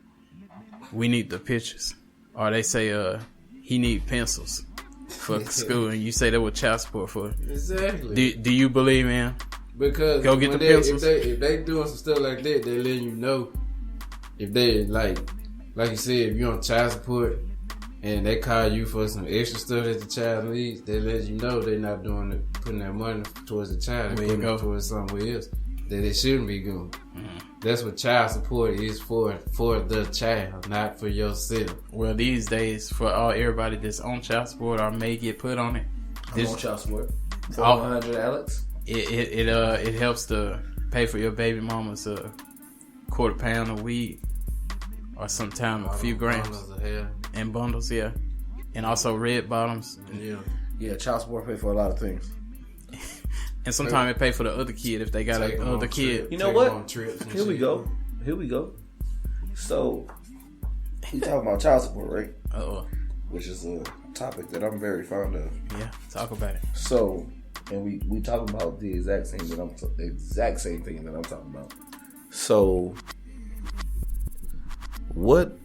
We need the pictures. Or they say he need pencils for school, and you say that was child support for. Exactly. Do you believe, man? Because go get the pencils. If they doing some stuff like that, they letting you know. If they like you said, if you on child support and they call you for some extra stuff that the child needs, they let you know they're not doing it, putting that money towards the child, they're putting it towards somewhere else that they shouldn't be doing. That's what child support is for the child, not for yourself. Well, these days, for everybody that's on child support or may get put on it, I'm on child support. 400, Alex. It helps to pay for your baby mama's quarter pound of weed, or sometimes a few grams, and bundles, yeah, and also red bottoms. Yeah, child support pay for a lot of things. And sometimes it pay for the other kid if they got another kid. You know what? Here we go. So, we talking about child support, right? Which is a topic that I'm very fond of. Yeah, talk about it. So, and we talk about the exact same thing that I'm talking about. So, what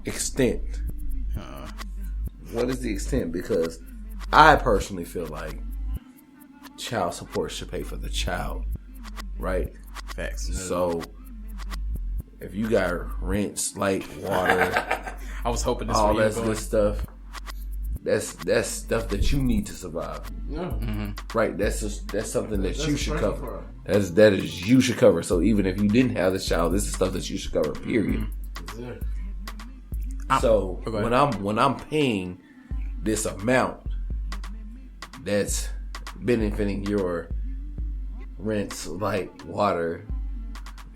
extent? What is the extent? Because I personally feel like child support should pay for the child, right? Facts. So if you got rent, light, water, I was hoping this all that good stuff, that's stuff that you need to survive. Right? That's something that you should cover. That is you should cover. So even if you didn't have this child, this is stuff that you should cover. Period. So when I'm paying this amount that's benefiting your rents, light, water,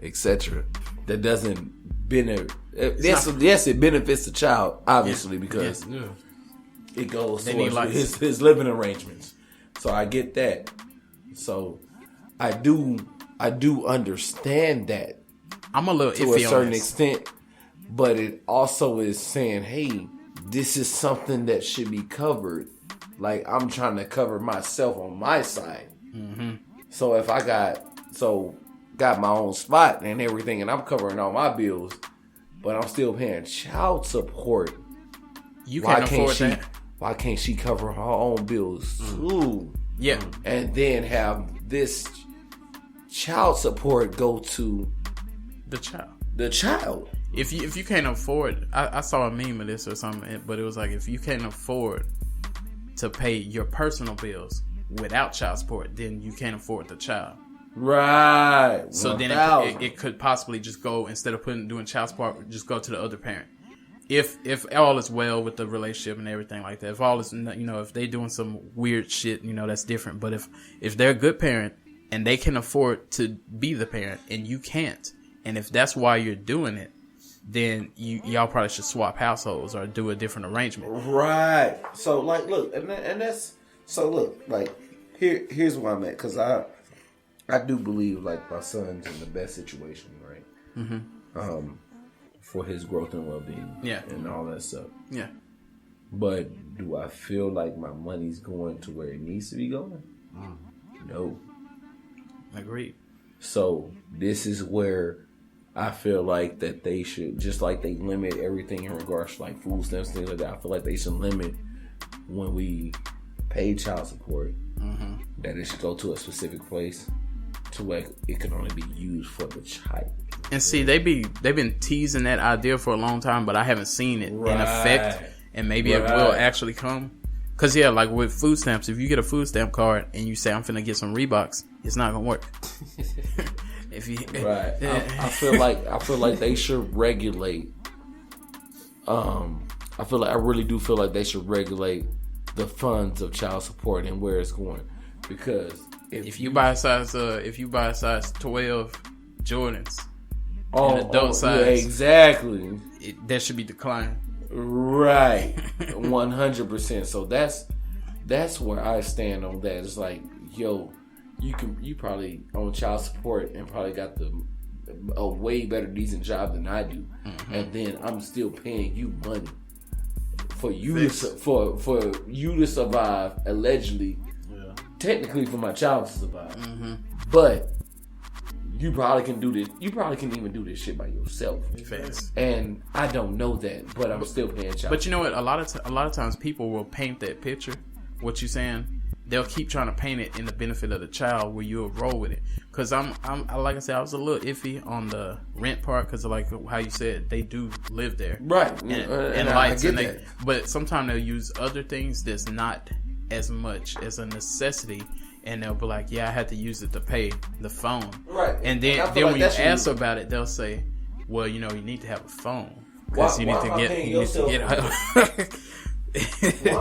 etc., that doesn't benefit. Yes, it benefits the child, obviously, because it goes towards his living arrangements. So I get that. So I do understand that. I'm a little to a certain extent, but it also is saying, hey, this is something that should be covered. Like, I'm trying to cover myself on my side. So if I got my own spot and everything, and I'm covering all my bills, but I'm still paying child support, You can't afford she, that. Why can't she cover her own bills too? Yeah. And then have this child support go to The child. the child. If you can't afford, I saw a meme of this or something, but it was like, if you can't afford to pay your personal bills without child support, then you can't afford the child. Right. So then it could possibly just go, instead of doing child support, just go to the other parent. If all is well with the relationship and everything like that, if all is, if they doing some weird shit, that's different. But if they're a good parent and they can afford to be the parent and you can't, and if that's why you're doing it, then y'all probably should swap households or do a different arrangement. Right. So like, look, and that's so look, like here's where I'm at, because I do believe like my son's in the best situation, right? Mm-hmm. For his growth and well-being, and all that stuff. Yeah. But do I feel like my money's going to where it needs to be going? No. Agreed. So this is where I feel like that they should, just like they limit everything in regards to like food stamps, things like that. I feel like they should limit when we pay child support, that it should go to a specific place to where it can only be used for the child. And see, they've been teasing that idea for a long time, but I haven't seen it in effect, and maybe it will actually come. Cause like with food stamps, if you get a food stamp card and you say I'm finna get some Reeboks, it's not gonna work. I feel like they should regulate. I really do feel like they should regulate the funds of child support and where it's going, because if you buy a size 12 Jordans, adult size, exactly, that should be declined. Right, 100%. So that's where I stand on that. It's like, yo, you probably on child support and probably got a way better decent job than I do, and then I'm still paying you money for you to survive, allegedly. Technically for my child to survive, but you probably can do this. You probably can even do this shit by yourself. Facts. And I don't know that, but I'm still paying child. But you know what? A lot of times people will paint that picture. What you saying? They'll keep trying to paint it in the benefit of the child, where you'll roll with it. Because I'm like I said, I was a little iffy on the rent part, because like how you said, they do live there, right? And lights, but sometimes they'll use other things that's not as much as a necessity, and they'll be like, yeah, I had to use it to pay the phone, right? And then when you ask about it, they'll say, well, you need to have a phone, because you need to get why am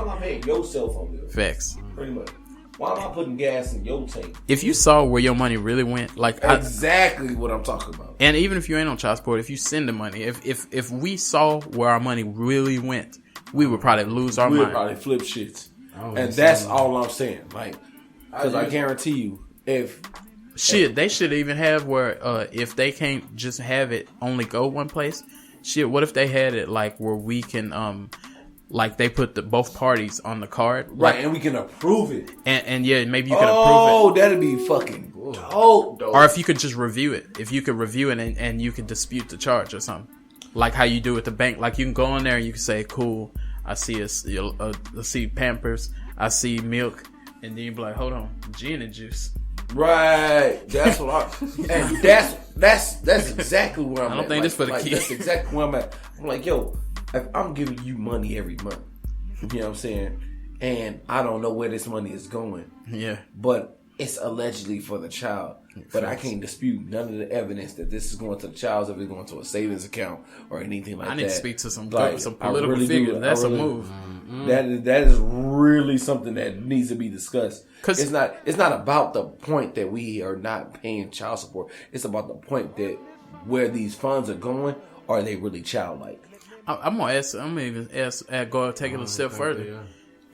I paying your cell phone bill? Facts. Pretty much. Why am I putting gas in your tank? If you saw where your money really went, like exactly what I'm talking about. And even if you ain't on child support, if you send the money, if we saw where our money really went, we would probably lose our mind. We would probably flip shit. And that's all I'm saying. Like, because I guarantee you, they should even have where if they can't just have it only go one place. What if they had it like where we can like they put both parties on the card, right? And we can approve it. And yeah, maybe you can approve it. Oh, that'd be fucking dope. Or if you could just review it, and you can dispute the charge or something, like how you do at the bank. Like you can go in there and you can say, "Cool, I see I see Pampers, I see milk," and then you be like, "Hold on, gin and juice." Right. That's what and that's exactly where I'm at. I don't think this for the kids. That's exactly where I'm at. I'm like, yo, if I'm giving you money every month, you know what I'm saying? And I don't know where this money is going. Yeah. But it's allegedly for the child. But I can't dispute none of the evidence that this is going to the child, if it's going to a savings account or anything like that. I need to speak to some political figures. That's a move. That is really something that needs to be discussed. It's not about the point that we are not paying child support. It's about the point that where these funds are going, are they really childlike? I'm gonna even go take it a step further. Yeah.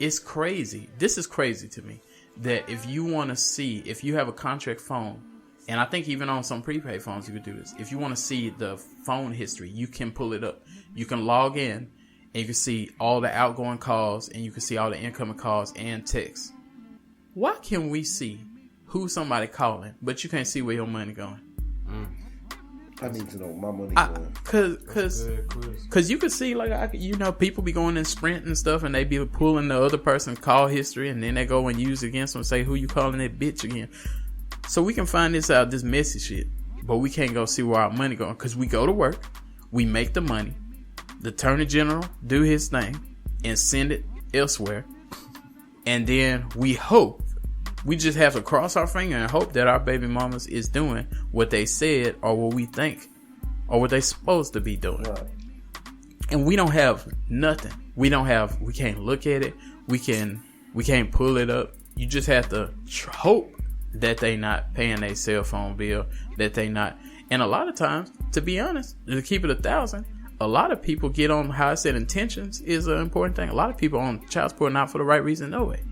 It's crazy. This is crazy to me that if you want to see, if you have a contract phone, and I think even on some prepaid phones you could do this. If you want to see the phone history, you can pull it up. You can log in and you can see all the outgoing calls, and you can see all the incoming calls and texts. Why can we see who somebody calling, but you can't see where your money going? I need to know my money. Cause you could see people be going in Sprint and stuff, and they be pulling the other person's call history, and then they go and use it against them, and say, "Who you calling that bitch again?" So we can find this out, this messy shit, but we can't go see where our money going, cause we go to work, we make the money, the Attorney General do his thing, and send it elsewhere, and then we hope. We just have to cross our finger and hope that our baby mamas is doing what they said or what we think or what they supposed to be doing. Right. And we don't have nothing. We can't look at it. We can't pull it up. You just have to hope that they not paying their cell phone bill, that they not. And a lot of times, to be honest, to keep it 1,000, a lot of people get on how I said intentions is an important thing. A lot of people on child support not for the right reason, no way.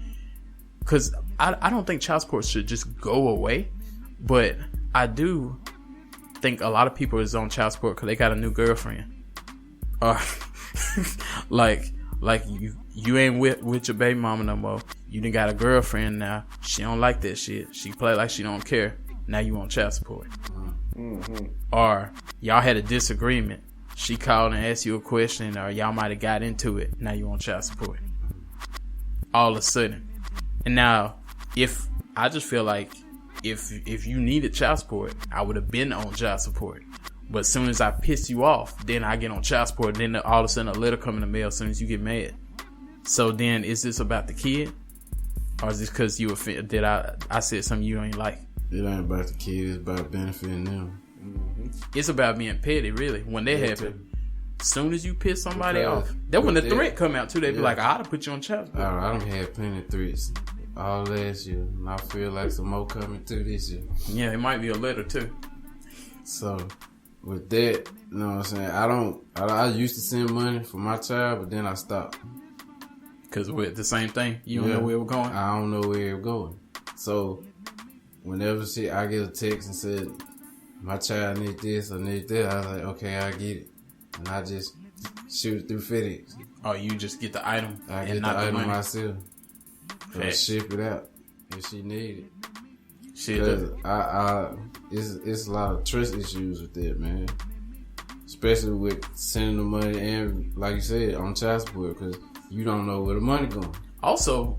Because I don't think child support should just go away, but I do think a lot of people is on child support because they got a new girlfriend, or like you ain't with your baby mama no more. You done got a girlfriend now. She don't like that shit. She play like she don't care. Now you on child support. Mm-hmm. Or y'all had a disagreement. She called and asked you a question, or y'all might have got into it. Now you on child support. All of a sudden. And now, if I just feel like if you needed child support, I would have been on child support. But as soon as I piss you off, then I get on child support. Then all of a sudden a letter come in the mail as soon as you get mad. So then, is this about the kid, or is this because you did I said something you ain't like? It ain't about the kid. It's about benefiting them. Mm-hmm. It's about being petty, really. When that happen, as soon as you piss somebody off, that when the threat come out too, they be like, "I ought to put you on child support." I don't have plenty of threats all last year, and I feel like some more coming through this year. Yeah, it might be a letter too. So with that, you know what I'm saying? I used to send money for my child, but then I stopped. Cause with the same thing, you don't know where we're going. I don't know where we're going. So whenever I get a text and said my child need this or need that, I was like, okay, I get it, and I just shoot it through FedEx. Oh, you just get the item I and get not the item money myself. So ship it out if she need it. Shit, it's a lot of trust issues with that, man. Especially with sending the money and, like you said, on child support, because you don't know where the money going. Also,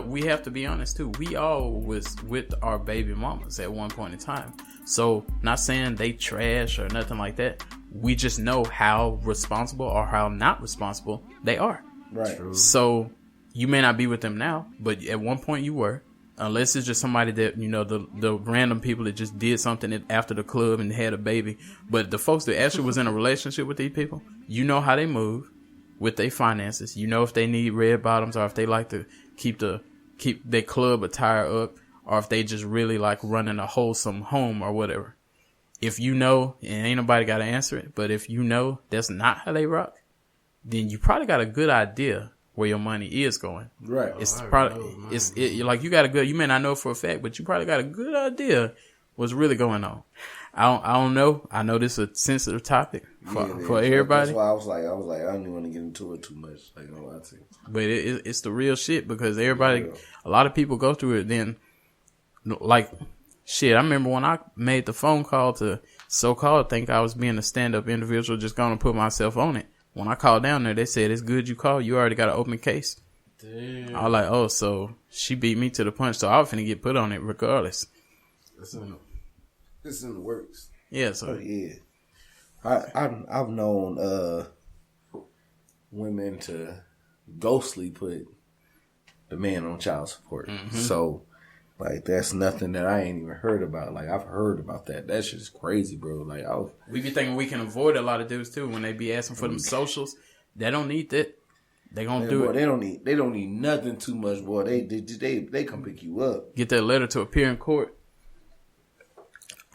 we have to be honest too. We all was with our baby mamas at one point in time. So, not saying they trash or nothing like that. We just know how responsible or how not responsible they are. Right. True. So, you may not be with them now, but at one point you were. Unless it's just somebody that, you know, the random people that just did something after the club and had a baby. But the folks that actually was in a relationship with these people, you know how they move with their finances. You know if they need red bottoms, or if they like to keep their club attire up, or if they just really like running a wholesome home or whatever. If you know, and ain't nobody got to answer it, but if you know that's not how they rock, then you probably got a good idea where your money is going. Right. It's probably like you got a good. You may not know for a fact, but you probably got a good idea what's really going on. I don't know. I know this is a sensitive topic for everybody. That's why I was like, I don't even want to get into it too much. Like, I don't think. But it's the real shit, because everybody, a lot of people go through it. Then, like, shit. I remember when I made the phone call to so-called think I was being a stand-up individual, just gonna put myself on it. When I called down there, they said, it's good you called. You already got an open case. Damn. I was like, oh, so she beat me to the punch, so I was finna get put on it regardless. It's in the works. Yeah, so. Oh, yeah. I've known women to ghostly put the man on child support. Mm-hmm. So, like, that's nothing that I ain't even heard about. Like, I've heard about that. That shit's crazy, bro. Like, we be thinking we can avoid a lot of dudes too when they be asking for them socials. They don't need that. They gonna do it. They don't need nothing too much, boy. They come pick you up. Get that letter to appear in court.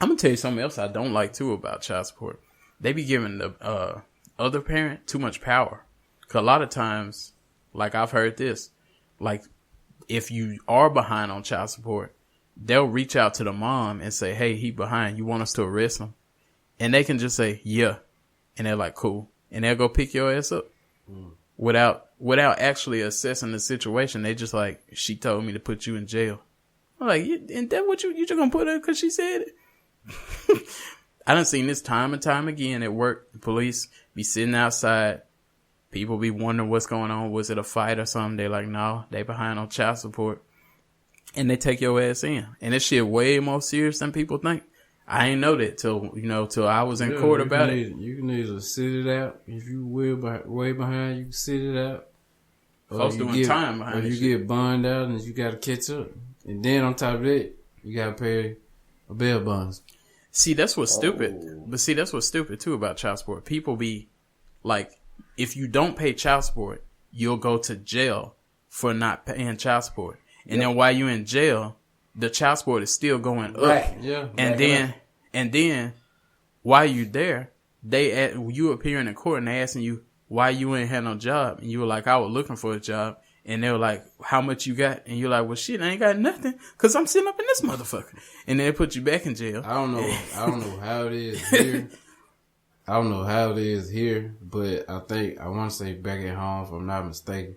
I'm gonna tell you something else I don't like too about child support. They be giving the other parent too much power. Cause a lot of times, like I've heard this, like, if you are behind on child support, they'll reach out to the mom and say, hey, he behind. You want us to arrest him? And they can just say, yeah. And they're like, cool. And they'll go pick your ass up without actually assessing the situation. They just like, she told me to put you in jail. I'm like, and that what you just gonna put her because she said it? I done seen this time and time again at work. The police be sitting outside. People be wondering what's going on. Was it a fight or something? They like, no, they behind on child support. And they take your ass in. And this shit way more serious than people think. I ain't know that till I was in court about it. You can either sit it out. If you way behind, you can sit it out. Folks doing time behind it. Or you get bonded out and you got to catch up. And then on top of that, you got to pay a bail bond. See, that's what's stupid. But see, that's what's stupid too about child support. People be like, if you don't pay child support, you'll go to jail for not paying child support. And then while you're in jail, the child support is still going up. Right. Yeah. And then while you're there, you appearing in court and they asking you why you ain't had no job. And you were like, I was looking for a job. And they were like, how much you got? And you're like, well, shit, I ain't got nothing because I'm sitting up in this motherfucker. And they put you back in jail. I don't know how it is here. I don't know how it is here, but I want to say back at home, if I'm not mistaken,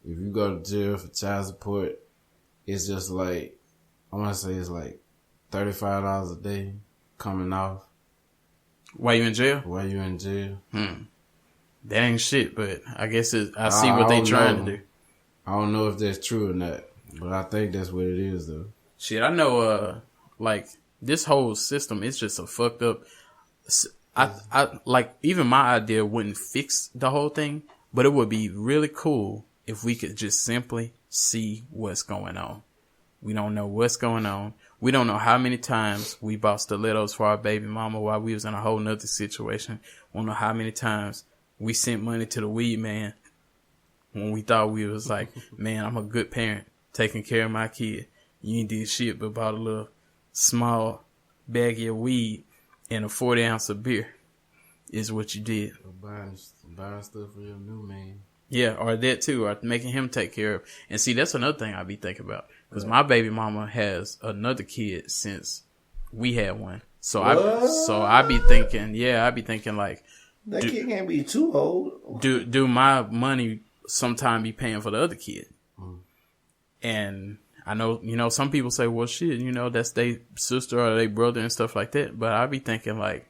if you go to jail for child support, it's just like, I want to say it's like $35 a day coming off. While you in jail? While you in jail. That ain't shit, but I guess I see what they trying to do. I don't know if that's true or not, but I think that's what it is, though. Shit, I know, like, this whole system is just a fucked up. I like, even my idea wouldn't fix the whole thing, but it would be really cool if we could just simply see what's going on. We don't know what's going on. We don't know how many times we bought stilettos for our baby mama while we was in a whole nother situation. We don't know how many times we sent money to the weed man when we thought we was like, man, I'm a good parent taking care of my kid. You ain't did shit but bought a little small baggie of weed and a 40 ounce of beer is what you did. Buying stuff for your new man. Yeah, or that too, or making him take care of. And see, that's another thing I be thinking about. Because my baby mama has another kid since we had one. So I be thinking like, that kid can't be too old. Do my money sometime be paying for the other kid? And I know, some people say, well, shit, that's their sister or their brother and stuff like that. But I be thinking like,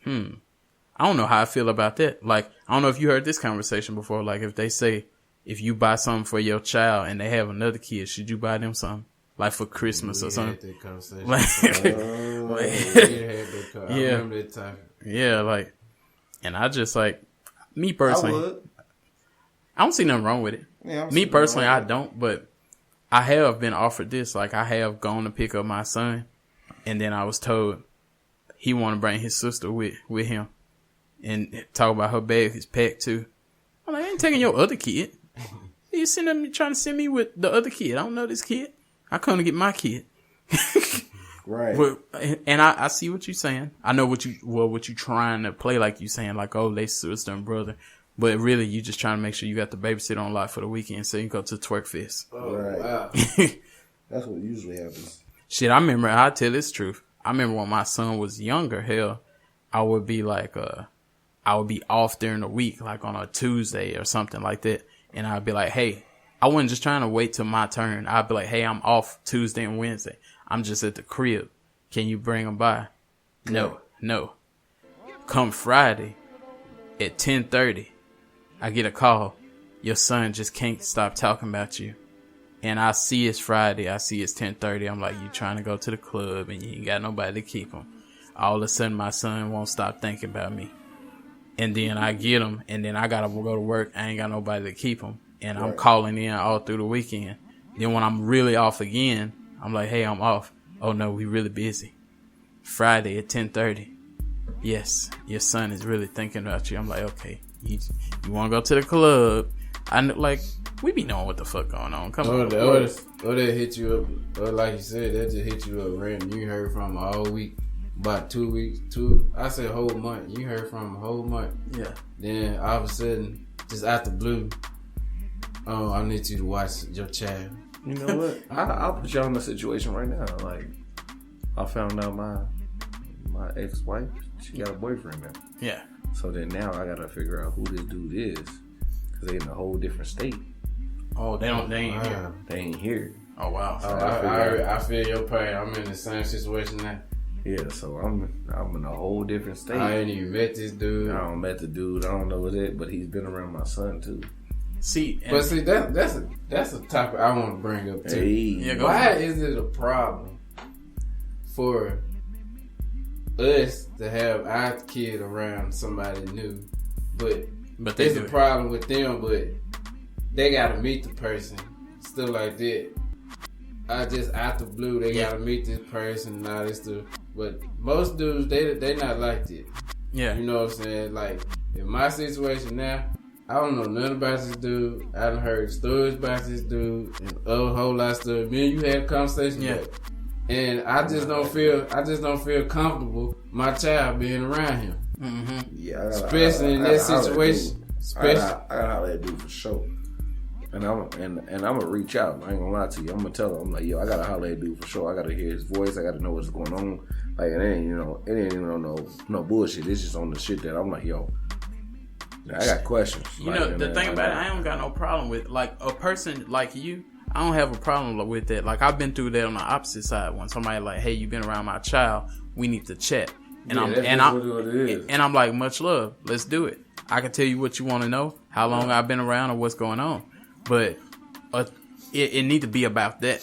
I don't know how I feel about that. Like, I don't know if you heard this conversation before. Like, if they say, if you buy something for your child and they have another kid, should you buy them something? Like for Christmas or something? Had that conversation. Yeah. I remember that time. Yeah, like, and I just like, me personally, I don't see nothing wrong with it. Yeah, me personally, I don't, but I have been offered this. Like, I have gone to pick up my son, and then I was told he want to bring his sister with him and talk about her bag is packed too. I'm like, I ain't taking your other kid. You trying to send me with the other kid. I don't know this kid. I come to get my kid. Right. But, and I see what you're saying. I know what you trying to play like you saying, like, oh, they sister and brother. But really, you just trying to make sure you got the babysitter on lock for the weekend so you can go to Twerk Fest. Oh, right. Wow. That's what usually happens. Shit, I remember, I'll tell this truth. I remember when my son was younger, hell, I would be like, I would be off during the week, like on a Tuesday or something like that. And I'd be like, hey, I wasn't just trying to wait till my turn. I'd be like, hey, I'm off Tuesday and Wednesday. I'm just at the crib. Can you bring them by? No. Come Friday at 10:30, I get a call. Your son just can't stop talking about you. And I see it's Friday. I see it's 10:30. I'm like, you trying to go to the club and you ain't got nobody to keep him. All of a sudden, my son won't stop thinking about me. And then I get him, and then I gotta go to work. I ain't got nobody to keep him. And I'm calling in all through the weekend. Then when I'm really off again, I'm like, hey, I'm off. Oh no, we really busy. Friday at 10:30. Yes, your son is really thinking about you. I'm like, okay, you want to go to the club? I know, like, we be knowing what the fuck going on. Come on. Or they hit you up, or like you said, they just hit you up random. You heard from them all week, about 2 weeks, I said a whole month. You heard from them a whole month. Yeah. Then all of a sudden, just out the blue, oh, I need you to watch your child. You know what? I'll put y'all in a situation right now. Like, I found out my ex-wife, she got a boyfriend now. Yeah. So then now I gotta figure out who this dude is, cause they in a whole different state. Oh, they ain't here. They ain't here. Oh wow. I feel your pain. I'm in the same situation now. Yeah, so I'm in a whole different state. I ain't even met this dude. I don't met the dude. I don't know what it, but he's been around my son too. See, that's a topic I want to bring up too. Hey, Yeah, go Why ahead. is it a problem for us to have our kid around somebody new, but they it's do a it. problem with them, but they gotta meet the person, stuff like that. I just out the blue, they gotta meet this person and all this stuff. But most dudes, they not like that. Yeah. You know what I'm saying? Like, in my situation now, I don't know nothing about this dude. I done heard stories about this dude and a whole lot of stuff. Me and you had a conversation about it. And I just don't feel comfortable my child being around him. Mm-hmm. Yeah, Especially in that situation. I gotta holler at dude for sure. And I'm gonna reach out. I ain't gonna lie to you. I'm gonna tell him. I'm like, yo, I gotta holler at dude for sure. I gotta hear his voice. I gotta know what's going on. Like, it ain't even no bullshit. It's just on the shit that I'm like, yo, I got questions. You know, the thing about it, I don't got no problem with, like, a person like you, I don't have a problem with that. Like, I've been through that on the opposite side. When somebody like, hey, you been around my child, we need to chat. And I'm like, much love, let's do it. I can tell you what you want to know, how long I've been around, or what's going on. But it need to be about that.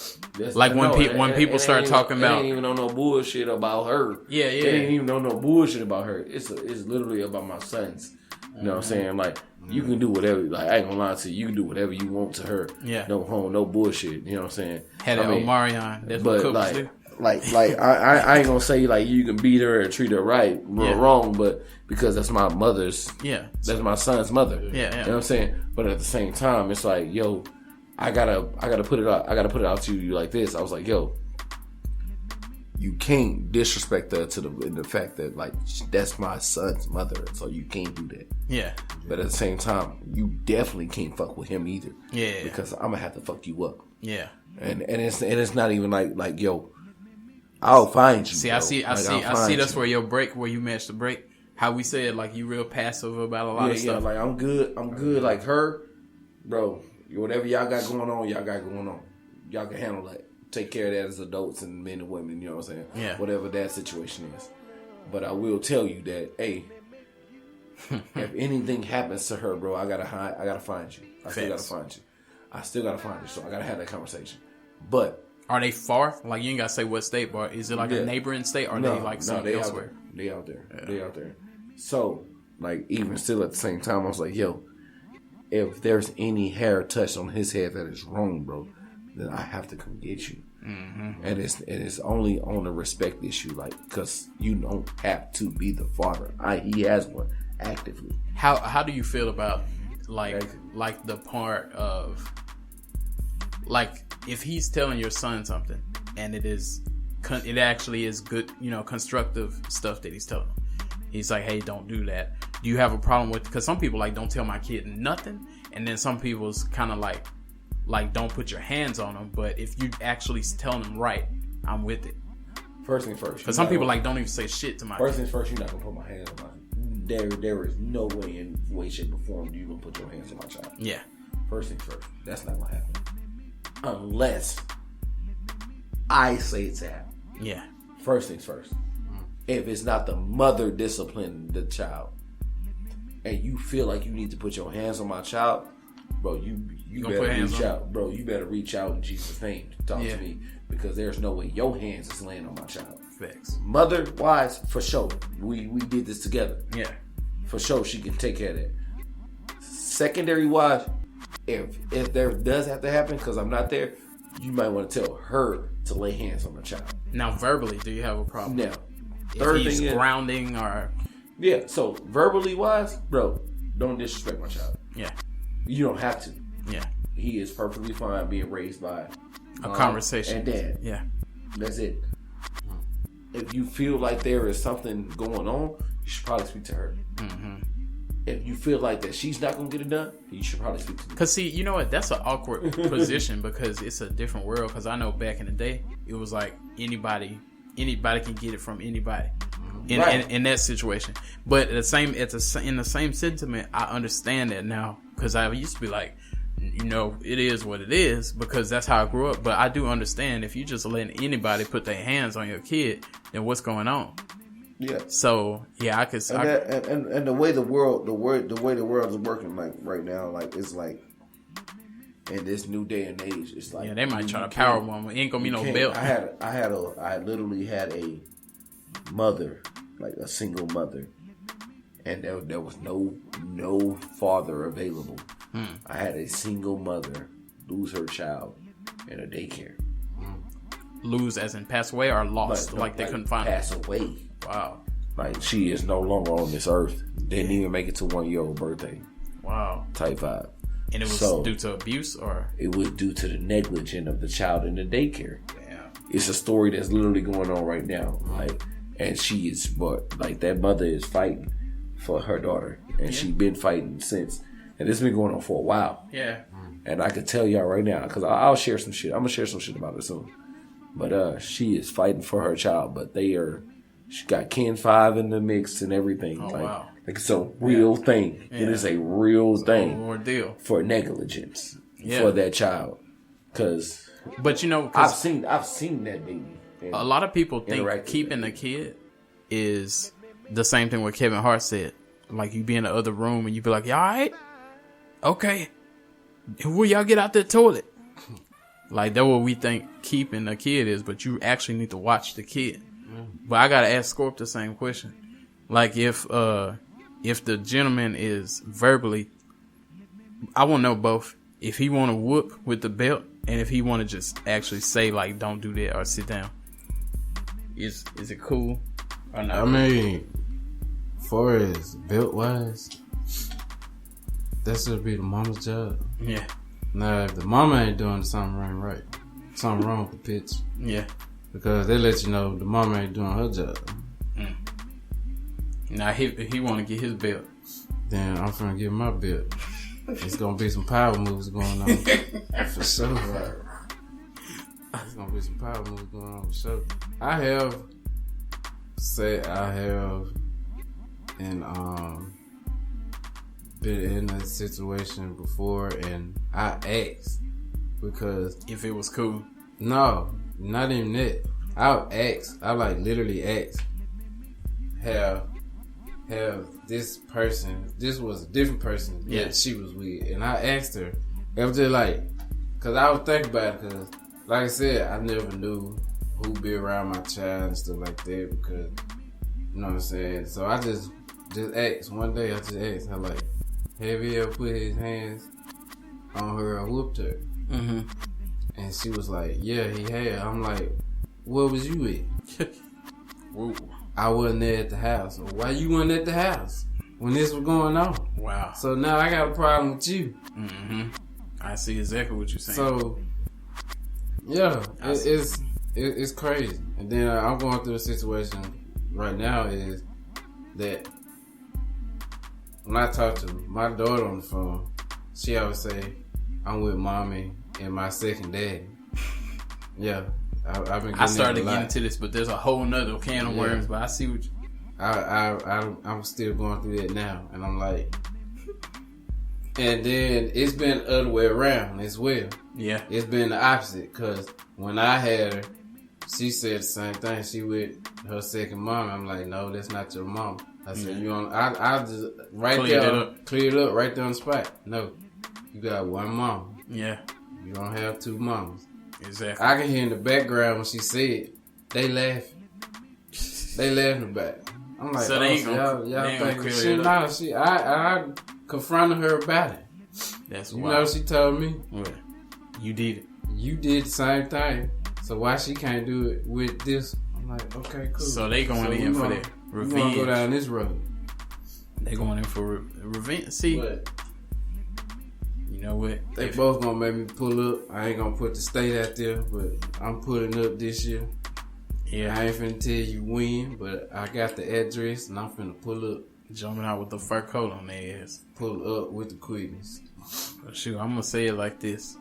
Like when people start talking about, it ain't even on no bullshit about her. Yeah. It ain't even on no bullshit about her. It's literally about my sons. You know what I'm saying? Like, you can do whatever. Like, I ain't gonna lie to you. You can do whatever you want to her. Yeah. No home, no bullshit. You know what I'm saying? Had it Omarion. That's what couples do. Like I ain't gonna say like you can beat her or treat her right or wrong, but because that's my mother's. Yeah. That's my son's mother. Yeah. You know what I'm saying? But at the same time, it's like, yo, I gotta put it out. I gotta put it out to you like this. I was like, yo, you can't disrespect her to the fact that, like, that's my son's mother, so you can't do that. Yeah. But at the same time, you definitely can't fuck with him either. Yeah. Because I'm gonna have to fuck you up. Yeah. And it's not even like yo, I'll find you. See, bro. I see. That's where you managed to break. How we said, like, you real passive about a lot of stuff. Yeah, like I'm good. Like her, bro. Whatever y'all got going on, y'all can handle that. Take care of that as adults and men and women. You know what I'm saying? Yeah. Whatever that situation is. But I will tell you that, hey, if anything happens to her, bro, I gotta find you. I still gotta find you. So I gotta have that conversation. But are they far? Like, you ain't gotta say what state, but is it like a neighboring state, or they like somewhere elsewhere? They out there. Yeah. They out there. So, like, even still at the same time, I was like, yo, if there's any hair touched on his head that is wrong, bro, then I have to come get you. Mm-hmm. And it's only on a respect issue, like, because you don't have to be the father. He has one actively. How do you feel about like the part of, like, if he's telling your son something and it actually is good, you know, constructive stuff that he's telling him. He's like, hey, don't do that. Do you have a problem with, because some people like, don't tell my kid nothing, and then some people's kind of like don't put your hands on them. But if you actually tell them right, I'm with it. First thing first. Because some people like don't even say shit to my kid. First things first, you're not gonna put my hands on my. There is no way in way, shape, or form you gonna put your hands on my child. Yeah. First things first. That's not gonna happen unless I say it's happen. Yeah. First things first. If it's not the mother disciplining the child, and you feel like you need to put your hands on my child, bro, you better reach out, bro. You better reach out in Jesus' name to talk to me, because there's no way your hands is laying on my child. Facts. Mother wise, for sure, we did this together. Yeah, for sure, she can take care of that. Secondary wise, if there does have to happen, because I'm not there, you might want to tell her to lay hands on the child. Now, verbally, do you have a problem? Now, if he's grounding or... Yeah, so verbally wise, bro, don't disrespect my child. Yeah. You don't have to. Yeah. He is perfectly fine being raised by a conversation. And dad. Yeah. That's it. If you feel like there is something going on, you should probably speak to her. Mm-hmm. If you feel like that she's not going to get it done, you should probably speak to me. Because, see, you know what? That's an awkward position, because it's a different world. Because I know back in the day, it was like anybody can get it from anybody in that situation. But in the same sentiment, I understand that now, because I used to be like, you know, it is what it is because that's how I grew up. But I do understand if you just letting anybody put their hands on your kid, then what's going on? Yeah. So yeah, I could. And the way the world is working like right now, like it's like in this new day and age, it's like they might try to power woman. Ain't gonna be no belt. I literally had a mother, like a single mother, and there was no father available. I had a single mother lose her child in a daycare. Lose as in pass away or lost, like they couldn't find her. Pass away. Wow. Like she is no longer on this earth. Didn't even make it to 1-year-old birthday. Wow. Type vibe. And it was due to abuse, or it was due to the negligence of the child in the daycare. Damn. It's a story that's literally going on right now. Like, and she is, but like that mother is fighting for her daughter, and she been fighting since. And it's been going on for a while. Yeah. And I can tell y'all right now, because I'll share some shit. I'm going to share some shit about it soon. But she is fighting for her child. But she got Ken 5 in the mix and everything. Oh, like, wow. Like it's a real thing. Yeah. It is a real thing. Ordeal. For negligence. For that child. Because. But you know. I've seen that baby. A lot of people think keeping a kid is the same thing what Kevin Hart said. Like you be in the other room and you be like, y'all alright? Okay. Will y'all get out the toilet? Like that's what we think keeping a kid is, but you actually need to watch the kid. But I gotta ask Scorp the same question. Like if the gentleman is verbally, I wanna know both. If he wanna whoop with the belt and if he wanna just actually say like don't do that or sit down. Is it cool or not? I mean, far as belt wise, that should be the mama's job. Yeah. Now, if the mama ain't doing something right, something wrong with the pitch. Yeah. Because they let you know the mama ain't doing her job. Now, if he want to get his belt, then I'm finna get my belt. It's gonna be some power moves going on for sure. It's gonna be some power moves going on for sure. I have been in a situation before, and I asked because if it was cool. No, not even that. I like literally asked, have this person, this was a different person that she was with, and I asked her, it was just like, cause I was thinking about it, cause like I said, I never knew who be around my child and stuff like that, because, you know what I'm saying? So I just asked, one day I just asked her like, have he ever put his hands on her or whooped her? Mm-hmm. And she was like, yeah, he had. I'm like, where was you at? I wasn't there at the house. So why you wasn't at the house when this was going on? Wow. So now I got a problem with you. Mm-hmm. I see exactly what you're saying. So, yeah, it's crazy. And then I'm going through a situation right now is that when I talk to my daughter on the phone, she always say, I'm with mommy and my second daddy. Yeah. I've been I started getting into this, but there's a whole nother can of worms, but I see what you... I'm still going through that now, and I'm like... And then it's been the other way around as well. Yeah. It's been the opposite, because when I had her, she said the same thing. She with her second mom. I'm like, no, that's not your mom. I said, you on? I just cleared it up right there on the spot. No, you got one mom. Yeah. You don't have two moms. Exactly. I can hear in the background when she said, they laughing. They laughing about it. I'm like, so oh, y'all think shit? Nah, I confronted her about it. That's you wild. know, she told me, what? You did it. You did the same thing. So why she can't do it with this? I'm like, okay, cool. So they going in for that revenge. We gonna go down this road. They going in for revenge. See, but you know what? They both gonna make me pull up. I ain't gonna put the state out there, but I'm putting up this year. Yeah. I ain't finna tell you when, but I got the address and I'm finna pull up. Jumping out with the fur coat on their ass. Pull up with the quickness. Shoot, I'm gonna say it like this.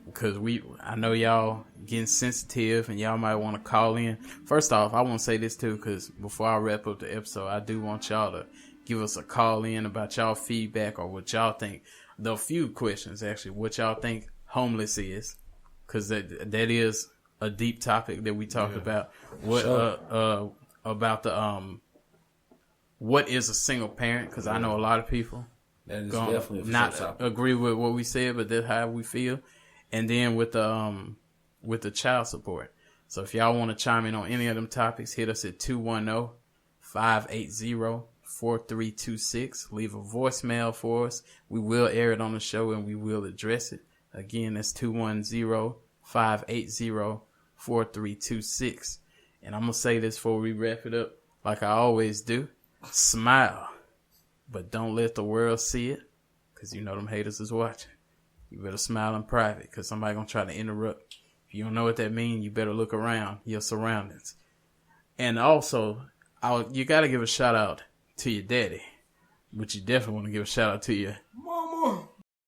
Because I know y'all getting sensitive and y'all might want to call in. First off, I want to say this too, because before I wrap up the episode, I do want y'all to give us a call in about y'all feedback or what y'all think the few questions actually. What y'all think homeless is? Because that is a deep topic that we talked about. What about the what is a single parent? Because I know a lot of people That is definitely a not topic. agree with what we said, but that's how we feel. And then with the child support. So if y'all want to chime in on any of them topics, hit us at 210-580-4326. Leave a voicemail for us. We will air it on the show and we will address it. Again, that's 210-580-4326. And I'm going to say this before we wrap it up, like I always do. Smile, but don't let the world see it, because you know them haters is watching. You better smile in private, because somebody going to try to interrupt. If you don't know what that means, you better look around your surroundings. And also, you got to give a shout out to your daddy, but you definitely want to give a shout out to your Mama.